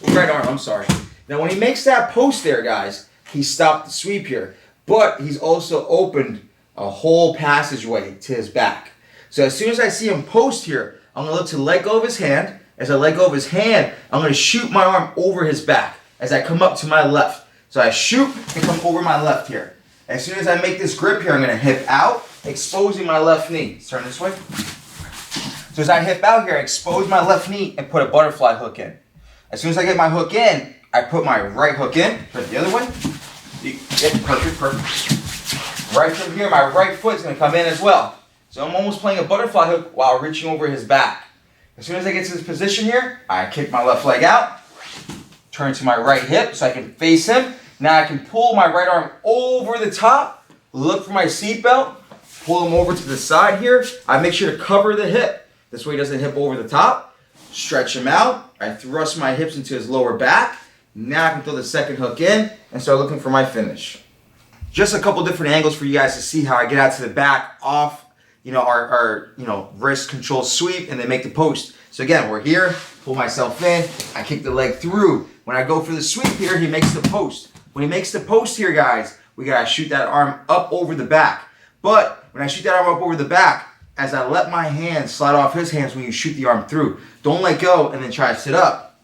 Speaker 1: Right arm, I'm sorry. Now, when he makes that post there, guys, he stopped the sweep here. But he's also opened a whole passageway to his back. So as soon as I see him post here, I'm going to look to let go of his hand. As I let go of his hand, I'm going to shoot my arm over his back as I come up to my left. So I shoot and come over my left here. As soon as I make this grip here, I'm going to hip out, exposing my left knee. Let's turn this way. So as I hip out here, I expose my left knee and put a butterfly hook in. As soon as I get my hook in, I put my right hook in, put it the other way. Yep, perfect. Right from here, my right foot is going to come in as well. So I'm almost playing a butterfly hook while reaching over his back. As soon as I get to this position here, I kick my left leg out, turn to my right hip so I can face him. Now I can pull my right arm over the top, look for my seatbelt, pull him over to the side here. I make sure to cover the hip. This way he doesn't hip over the top. Stretch him out. I thrust my hips into his lower back. Now I can throw the second hook in and start looking for my finish. just a couple different angles for you guys to see how I get out to the back off, our wrist control sweep and then make the post. So again, we're here, pull myself in, I kick the leg through. When I go for the sweep here, he makes the post. When he makes the post here, guys, we gotta shoot that arm up over the back. But when I shoot that arm up over the back, as I let my hand slide off his hands when you shoot the arm through, don't let go and then try to sit up.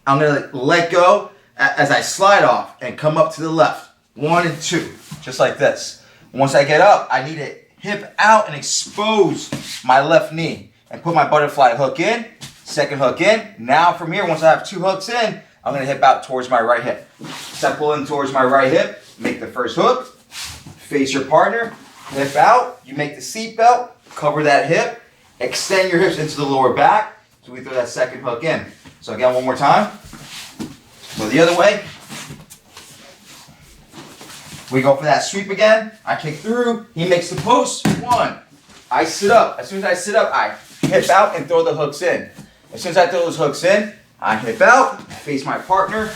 Speaker 1: I'm gonna let go as I slide off and come up to the left. 1 and 2, just like this. Once I get up, I need to hip out and expose my left knee and put my butterfly hook in, second hook in. Now from here, once I have 2 hooks in, I'm gonna hip out towards my right hip. So I pull in towards my right hip, make the first hook, face your partner, hip out, you make the seat belt, cover that hip, extend your hips into the lower back, so we throw that second hook in. So again, one more time. Go the other way. We go for that sweep again. I kick through. He makes the post. 1. I sit up. As soon as I sit up, I hip out and throw the hooks in. As soon as I throw those hooks in, I hip out, face my partner,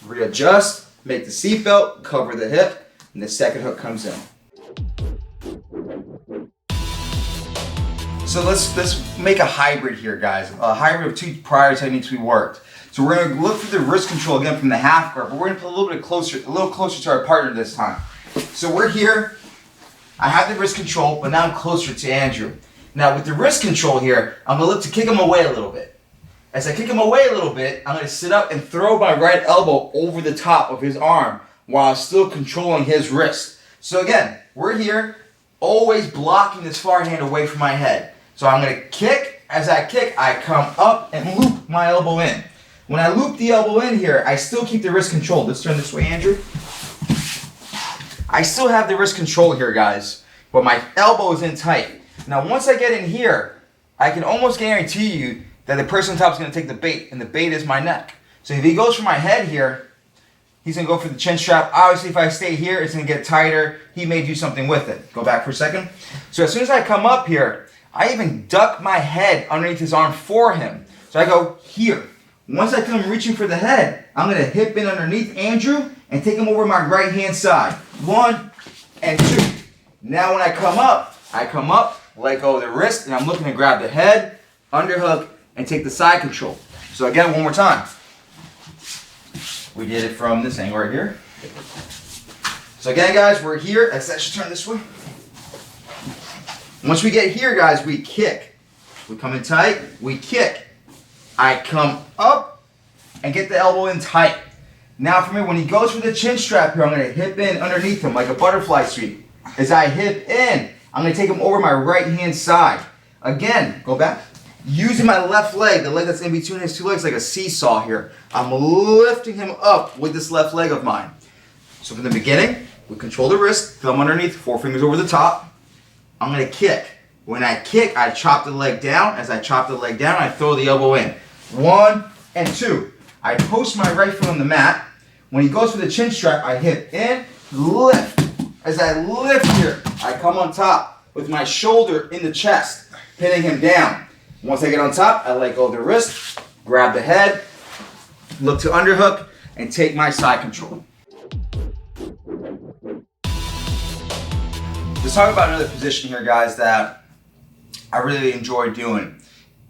Speaker 1: readjust, make the seatbelt, cover the hip, and the second hook comes in. So let's make a hybrid here, guys. A hybrid of 2 prior techniques we worked. So we're going to look for the wrist control again from the half guard, but we're going to put a little closer to our partner this time. So we're here. I have the wrist control, but now I'm closer to Andrew. Now with the wrist control here, I'm going to look to kick him away a little bit. As I kick him away a little bit, I'm going to sit up and throw my right elbow over the top of his arm while still controlling his wrist. So again, we're here, always blocking this far hand away from my head. So I'm going to kick. As I kick, I come up and loop my elbow in. When I loop the elbow in here, I still keep the wrist control. Let's turn this way, Andrew. I still have the wrist control here, guys, but my elbow is in tight. Now, once I get in here, I can almost guarantee you that the person on top is going to take the bait, and the bait is my neck. So if he goes for my head here, he's going to go for the chin strap. Obviously, if I stay here, it's going to get tighter. He may do something with it. Go back for a second. So as soon as I come up here, I even duck my head underneath his arm for him. So I go here. Once I come reaching for the head, I'm going to hip in underneath Andrew and take him over my right hand side. 1 and 2. Now when I come up, let go of the wrist, and I'm looking to grab the head, underhook, and take the side control. So again, one more time. We did it from this angle right here. So again, guys, we're here. Let's actually turn this way. Once we get here, guys, we kick. We come in tight, we kick. I come up and get the elbow in tight. Now from here, when he goes for the chin strap here, I'm going to hip in underneath him like a butterfly sweep. As I hip in, I'm going to take him over my right hand side. Again, go back. Using my left leg, the leg that's in between his 2 legs like a seesaw here. I'm lifting him up with this left leg of mine. So from the beginning, we control the wrist, thumb underneath, 4 fingers over the top. I'm going to kick. When I kick, I chop the leg down. As I chop the leg down, I throw the elbow in. 1 and 2. I post my right foot on the mat. When he goes for the chin strap, I hip in, lift. As I lift here, I come on top with my shoulder in the chest, pinning him down. Once I get on top, I let go of the wrist, grab the head, look to underhook, and take my side control. Let's talk about another position here, guys, that I really enjoy doing.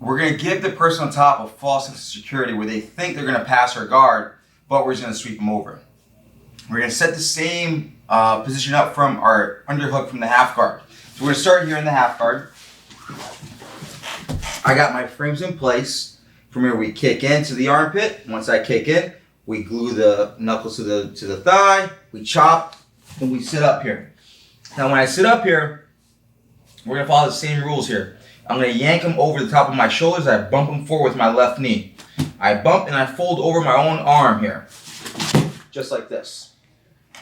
Speaker 1: We're going to give the person on top a false sense of security where they think they're going to pass our guard, but we're just going to sweep them over. We're going to set the same position up from our underhook from the half guard. So we're going to start here in the half guard. I got my frames in place. From here we kick into the armpit. Once I kick in, we glue the knuckles to the thigh, we chop, and we sit up here. Now when I sit up here, we're going to follow the same rules here. I'm going to yank him over the top of my shoulders. I bump him forward with my left knee. I bump and I fold over my own arm here. Just like this.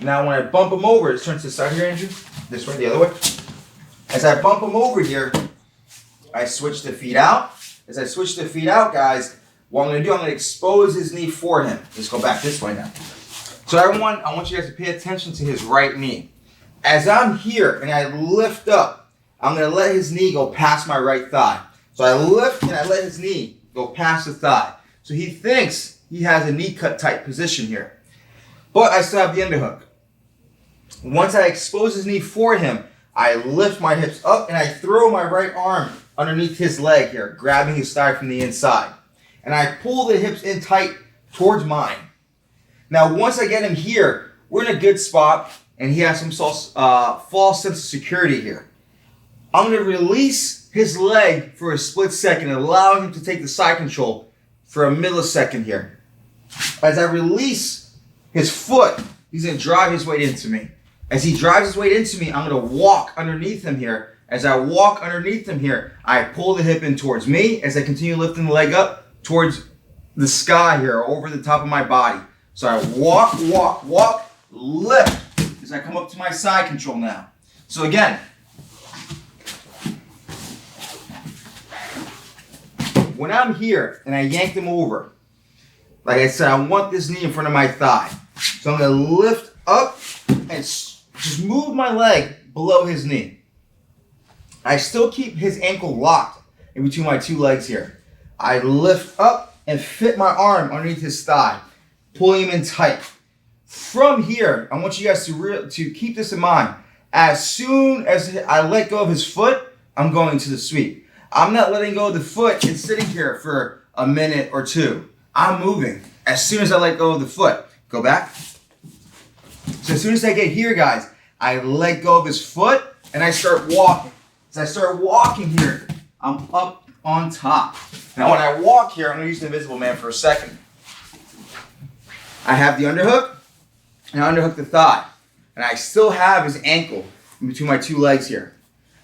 Speaker 1: Now when I bump him over, it turns to the side here, Andrew. This way, the other way. As I bump him over here, I switch the feet out. As I switch the feet out, guys, what I'm going to do, I'm going to expose his knee for him. Let's go back this way now. So everyone, I want you guys to pay attention to his right knee. As I'm here and I lift up, I'm going to let his knee go past my right thigh. So I lift and I let his knee go past the thigh. So he thinks he has a knee cut tight position here. But I still have the underhook. Once I expose his knee for him, I lift my hips up and I throw my right arm underneath his leg here, grabbing his thigh from the inside. And I pull the hips in tight towards mine. Now, once I get him here, we're in a good spot, and he has some false sense of security here. I'm going to release his leg for a split second, allowing him to take the side control for a millisecond here. As I release his foot, he's going to drive his weight into me. As he drives his weight into me, I'm going to walk underneath him here. As I walk underneath him here, I pull the hip in towards me as I continue lifting the leg up towards the sky here, over the top of my body. So I walk, walk, walk, lift as I come up to my side control now. So again, when I'm here and I yank them over, like I said, I want this knee in front of my thigh. So I'm going to lift up and just move my leg below his knee. I still keep his ankle locked in between my two legs here. I lift up and fit my arm underneath his thigh, pulling him in tight. From here, I want you guys to keep this in mind. As soon as I let go of his foot, I'm going to the sweep. I'm not letting go of the foot and sitting here for a minute or two. I'm moving. As soon as I let go of the foot, go back. So as soon as I get here, guys, I let go of his foot and I start walking. As I start walking here, I'm up on top. Now when I walk here, I'm going to use the Invisible Man for a second. I have the underhook, and I underhook the thigh. And I still have his ankle in between my two legs here.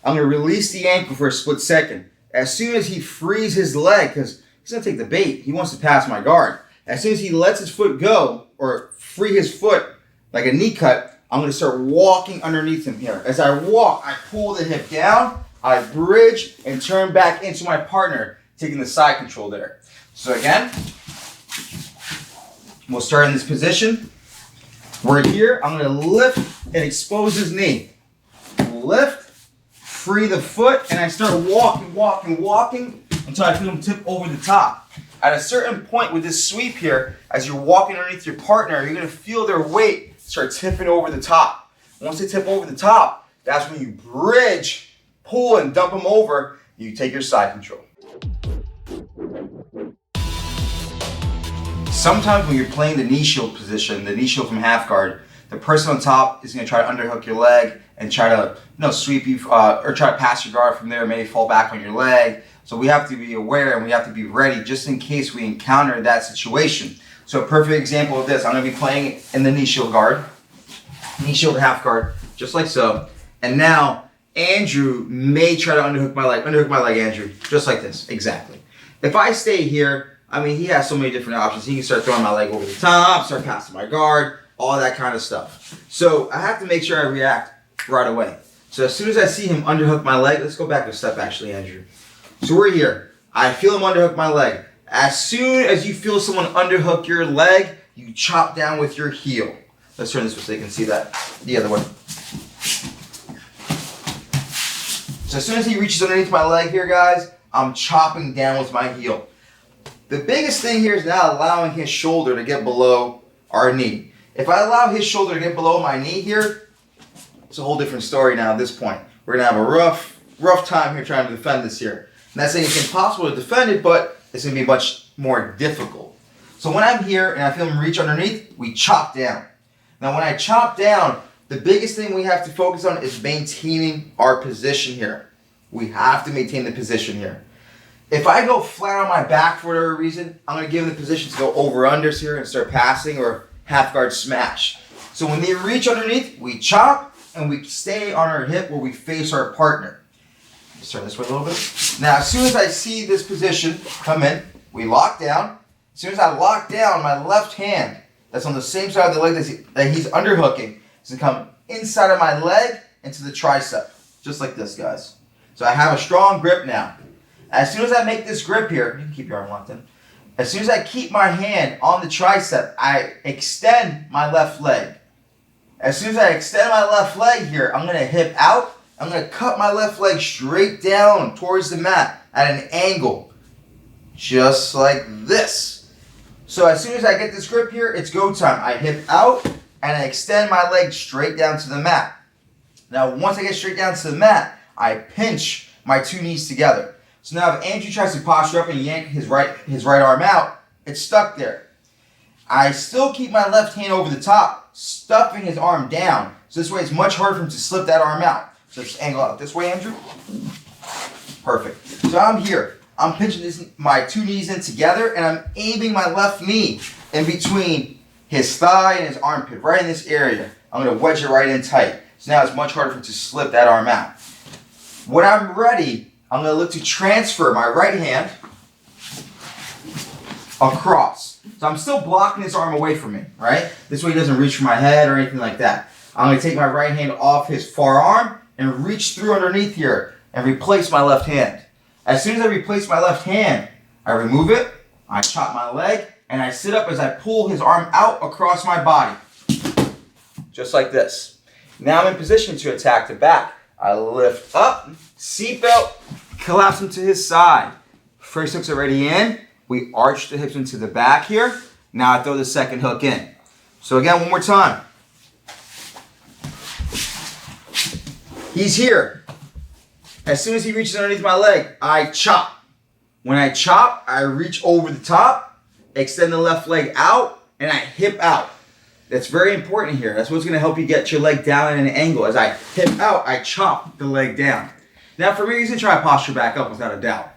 Speaker 1: I'm going to release the ankle for a split second. As soon as he frees his leg, because he's going to take the bait, he wants to pass my guard. As soon as he lets his foot go, or free his foot like a knee cut, I'm going to start walking underneath him here. As I walk, I pull the hip down, I bridge, and turn back into my partner, taking the side control there. So again, we'll start in this position. We're here. I'm going to lift and expose his knee. Lift, free the foot, and I start walking, walking, walking until I feel him tip over the top. At a certain point with this sweep here, as you're walking underneath your partner, you're going to feel their weight start tipping over the top. Once they tip over the top, that's when you bridge, pull, and dump them over. You take your side control. Sometimes when you're playing the knee shield position, the knee shield from half guard, the person on top is going to try to underhook your leg and try to sweep you or try to pass your guard from there, maybe fall back on your leg. So we have to be aware and we have to be ready just in case we encounter that situation. So a perfect example of this, I'm going to be playing in the knee shield guard, knee shield half guard, just like so. And now Andrew may try to underhook my leg, Andrew, just like this, exactly. If I stay here, I mean, he has so many different options. He can start throwing my leg over the top, start passing my guard, all that kind of stuff. So I have to make sure I react right away. So as soon as I see him underhook my leg, let's go back a step actually, Andrew. So we're here. I feel him underhook my leg. As soon as you feel someone underhook your leg, you chop down with your heel. Let's turn this way so you can see that the other way. So as soon as he reaches underneath my leg here, guys, I'm chopping down with my heel. The biggest thing here is now allowing his shoulder to get below our knee. If I allow his shoulder to get below my knee here, it's a whole different story now at this point. We're going to have a rough time here trying to defend this here. I'm not saying it's impossible to defend it, but it's going to be much more difficult. So when I'm here and I feel him reach underneath, we chop down. Now when I chop down, the biggest thing we have to focus on is maintaining our position here. We have to maintain the position here. If I go flat on my back for whatever reason, I'm going to give him the position to go over-unders here and start passing or half guard smash. So when they reach underneath, we chop and we stay on our hip where we face our partner. Let's turn this way a little bit. Now, as soon as I see this position come in, we lock down. As soon as I lock down, my left hand, that's on the same side of the leg that he's underhooking, is going to come inside of my leg into the tricep. Just like this, guys. So I have a strong grip now. As soon as I make this grip here, you can keep your arm locked in. As soon as I keep my hand on the tricep, I extend my left leg. As soon as I extend my left leg here, I'm going to hip out. I'm going to cut my left leg straight down towards the mat at an angle. Just like this. So as soon as I get this grip here, it's go time. I hip out, and I extend my leg straight down to the mat. Now, once I get straight down to the mat, I pinch my two knees together. So now if Andrew tries to posture up and yank his right arm out, it's stuck there. I still keep my left hand over the top, stuffing his arm down. So this way it's much harder for him to slip that arm out. So just angle out this way, Andrew. Perfect. So I'm here. I'm pinching my two knees in together, and I'm aiming my left knee in between his thigh and his armpit, right in this area. I'm going to wedge it right in tight. So now it's much harder for him to slip that arm out. When I'm ready, I'm going to look to transfer my right hand across. So I'm still blocking his arm away from me, right? This way he doesn't reach for my head or anything like that. I'm going to take my right hand off his forearm and reach through underneath here and replace my left hand. As soon as I replace my left hand, I remove it, I chop my leg, and I sit up as I pull his arm out across my body. Just like this. Now I'm in position to attack the back. I lift up, seatbelt, collapse him to his side. First hook's already in. We arch the hips into the back here. Now I throw the second hook in. So again, one more time. He's here. As soon as he reaches underneath my leg, I chop. When I chop, I reach over the top, extend the left leg out, and I hip out. That's very important here. That's what's going to help you get your leg down at an angle. As I hip out, I chop the leg down. Now for me, he's going to try to posture back up without a doubt.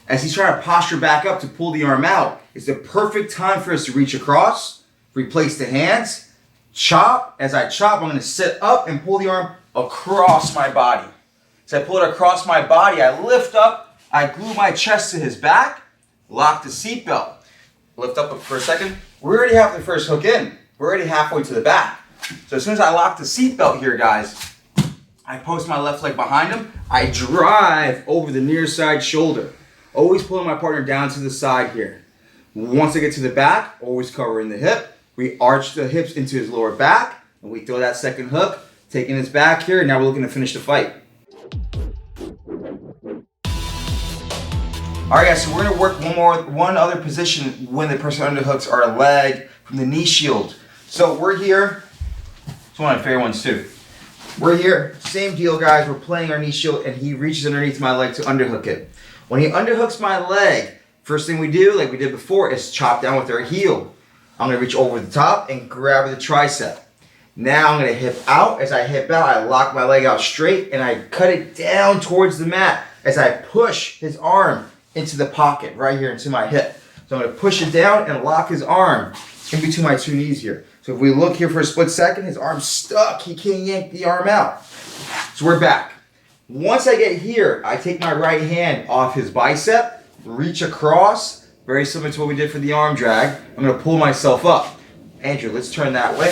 Speaker 1: As he's trying to posture back up to pull the arm out, it's the perfect time for us to reach across, replace the hands, chop. As I chop, I'm going to sit up and pull the arm across my body. As I pull it across my body, I lift up, I glue my chest to his back, lock the seatbelt. Lift up for a second. We already have the first hook in. We're already halfway to the back. So as soon as I lock the seatbelt here, guys, I post my left leg behind him. I drive over the near side shoulder. Always pulling my partner down to the side here. Once I get to the back, always covering the hip. We arch the hips into his lower back, and we throw that second hook, taking his back here, and now we're looking to finish the fight. All right, guys, so we're gonna work one other position when the person underhooks our leg from the knee shield. So we're here. It's one of my favorite ones too. We're here, same deal, guys. We're playing our knee shield, and he reaches underneath my leg to underhook it. When he underhooks my leg, first thing we do, like we did before, is chop down with our heel. I'm gonna reach over the top and grab the tricep. Now I'm gonna hip out. As I hip out, I lock my leg out straight and I cut it down towards the mat as I push his arm into the pocket right here into my hip. So I'm gonna push it down and lock his arm in between my two knees here. So if we look here for a split second, his arm's stuck. He can't yank the arm out. So we're back. Once I get here, I take my right hand off his bicep, reach across, very similar to what we did for the arm drag. I'm gonna pull myself up. Andrew, let's turn that way.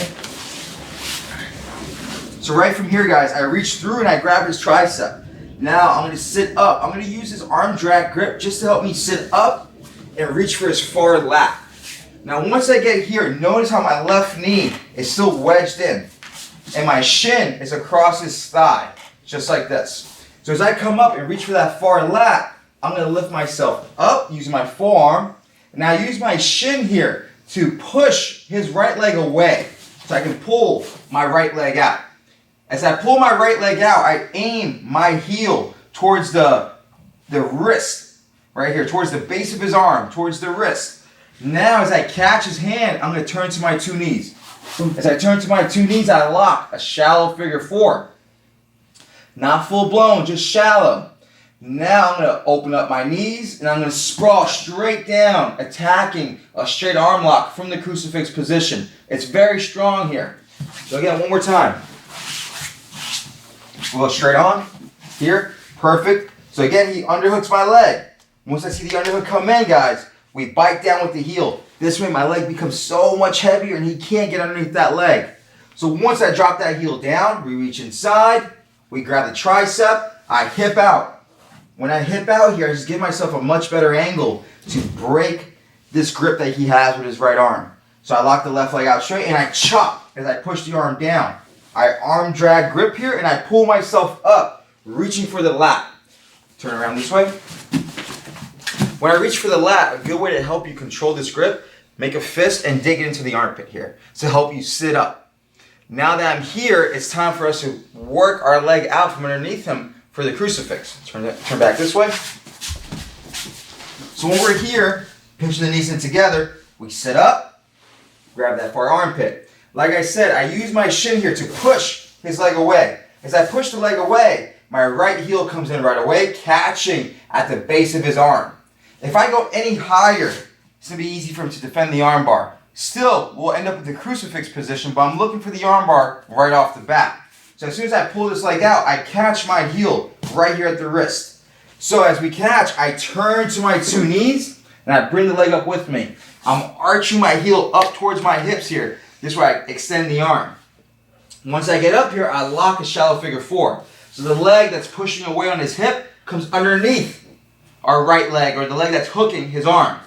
Speaker 1: So right from here, guys, I reach through and I grab his tricep. Now I'm gonna sit up. I'm gonna use his arm drag grip just to help me sit up and reach for his far lat. Now once I get here, notice how my left knee is still wedged in and my shin is across his thigh, just like this. So as I come up and reach for that far lat, I'm gonna lift myself up using my forearm, and I use my shin here to push his right leg away so I can pull my right leg out. As I pull my right leg out, I aim my heel towards the wrist, right here, towards the base of his arm, towards the wrist. Now as I catch his hand, I'm gonna turn to my two knees. As I turn to my two knees, I lock a shallow figure four. Not full blown, just shallow. Now I'm gonna open up my knees and I'm gonna sprawl straight down, attacking a straight arm lock from the crucifix position. It's very strong here. So again, one more time. We'll go straight on, here, perfect. So again, he underhooks my leg. Once I see the underhook come in, guys, we bite down with the heel. This way my leg becomes so much heavier and he can't get underneath that leg. So once I drop that heel down, we reach inside, we grab the tricep, I hip out. When I hip out here, I just give myself a much better angle to break this grip that he has with his right arm. So I lock the left leg out straight and I chop as I push the arm down. I arm drag grip here and I pull myself up, reaching for the lat. Turn around this way. When I reach for the lat, a good way to help you control this grip, make a fist and dig it into the armpit here to help you sit up. Now that I'm here, it's time for us to work our leg out from underneath him for the crucifix. Turn back this way. So when we're here, pinching the knees in together, we sit up, grab that far armpit. Like I said, I use my shin here to push his leg away. As I push the leg away, my right heel comes in right away, catching at the base of his arm. If I go any higher, it's going to be easy for him to defend the arm bar. Still, we'll end up with the crucifix position, but I'm looking for the arm bar right off the bat. So as soon as I pull this leg out, I catch my heel right here at the wrist. So as we catch, I turn to my two knees, and I bring the leg up with me. I'm arching my heel up towards my hips here. This way I extend the arm. Once I get up here, I lock a shallow figure four. So the leg that's pushing away on his hip comes underneath our right leg, or the leg that's hooking his arm.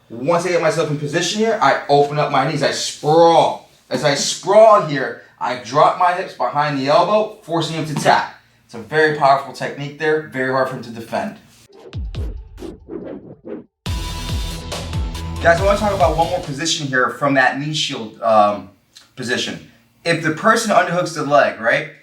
Speaker 1: Once I get myself in position here, I open up my knees. I sprawl. As I sprawl here, I drop my hips behind the elbow, forcing him to tap. It's a very powerful technique there, very hard for him to defend. Guys, I want to talk about one more position here from that knee shield position. If the person underhooks the leg, right,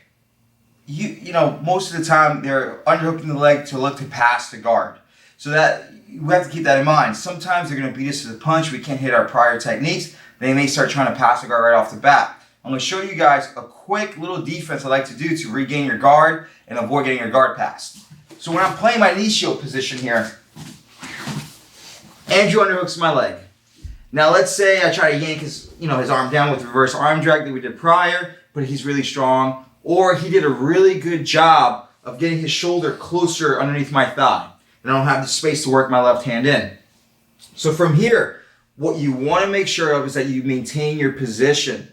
Speaker 1: you know, most of the time they're underhooking the leg to look to pass the guard. So that we have to keep that in mind. Sometimes they're going to beat us to the punch. We can't hit our prior techniques. They may start trying to pass the guard right off the bat. I'm going to show you guys a quick little defense I like to do to regain your guard and avoid getting your guard passed. So when I'm playing my knee shield position here, Andrew underhooks my leg. Now let's say I try to yank his arm down with reverse arm drag that we did prior, but he's really strong. Or he did a really good job of getting his shoulder closer underneath my thigh. And I don't have the space to work my left hand in. So from here, what you want to make sure of is that you maintain your position.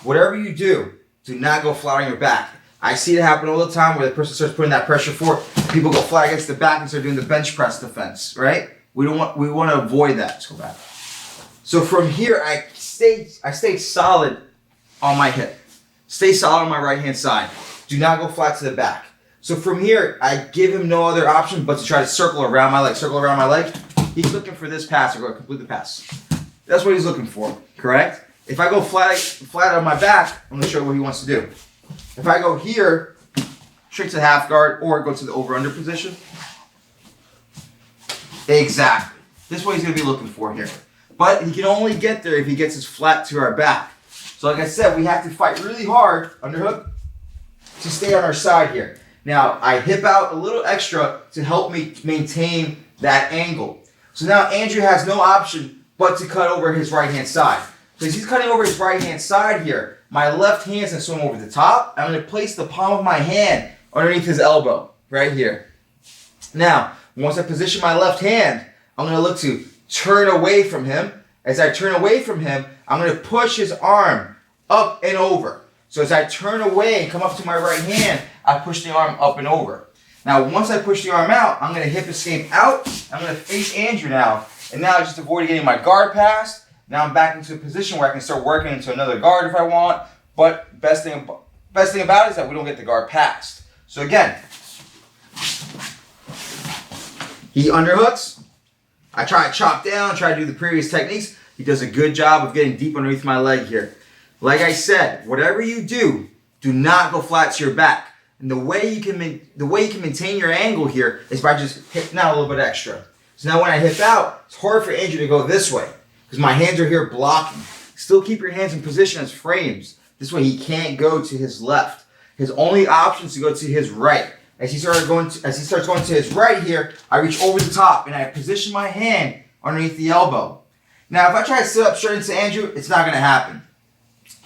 Speaker 1: Whatever you do not go flat on your back. I see it happen all the time where the person starts putting that pressure forward. People go flat against the back and start doing the bench press defense, right? We want to avoid that. Let's go back. So from here, I stay solid on my hip. Stay solid on my right hand side. Do not go flat to the back. So from here, I give him no other option but to try to circle around my leg. Circle around my leg. He's looking for this pass or go complete the pass. That's what he's looking for, correct? If I go flat on my back, I'm going to show you what he wants to do. If I go here, straight to the half guard or go to the over-under position. Exactly. This is what he's going to be looking for here. But he can only get there if he gets his flat to our back. So like I said, we have to fight really hard, underhook, to stay on our side here. Now, I hip out a little extra to help me maintain that angle. So now Andrew has no option but to cut over his right-hand side. So as he's cutting over his right-hand side here, my left hand's going to swing over the top. I'm going to place the palm of my hand underneath his elbow, right here. Now, once I position my left hand, I'm going to look to turn away from him. As I turn away from him, I'm going to push his arm up and over. So as I turn away and come up to my right hand, I push the arm up and over. Now, once I push the arm out, I'm going to hip escape out. I'm going to face Andrew now. And now I just avoid getting my guard passed. Now I'm back into a position where I can start working into another guard if I want. But best thing about it is that we don't get the guard passed. So again, he underhooks. I try to chop down, try to do the previous techniques. He does a good job of getting deep underneath my leg here. Like I said, whatever you do not go flat to your back. And the way you can maintain your angle here is by just hitting out a little bit extra. So now when I hip out, it's hard for Andrew to go this way because my hands are here blocking. Still keep your hands in position as frames. This way he can't go to his left. His only option is to go to his right. As he starts going to his right here, I reach over the top and I position my hand underneath the elbow. Now if I try to sit up straight into Andrew, it's not going to happen.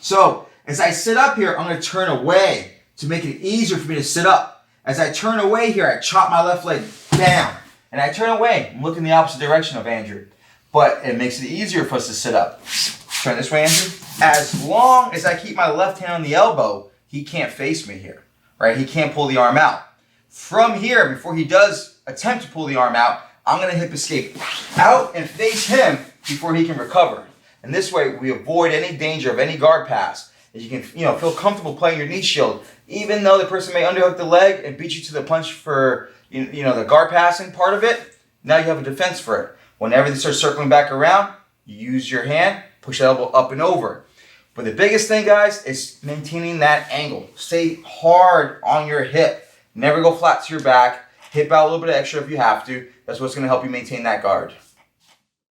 Speaker 1: So as I sit up here, I'm going to turn away to make it easier for me to sit up. As I turn away here, I chop my left leg down. And I turn away. I'm looking the opposite direction of Andrew. But it makes it easier for us to sit up. Turn this way, Andrew. As long as I keep my left hand on the elbow, he can't face me here. Right? He can't pull the arm out. From here, before he does attempt to pull the arm out, I'm going to hip escape out and face him before he can recover. And this way, we avoid any danger of any guard pass. As you can, feel comfortable playing your knee shield, even though the person may underhook the leg and beat you to the punch for, the guard passing part of it. Now you have a defense for it. Whenever they start circling back around, you use your hand, push the elbow up and over. But the biggest thing, guys, is maintaining that angle. Stay hard on your hip. Never go flat to your back. Hip out a little bit extra if you have to. That's what's going to help you maintain that guard.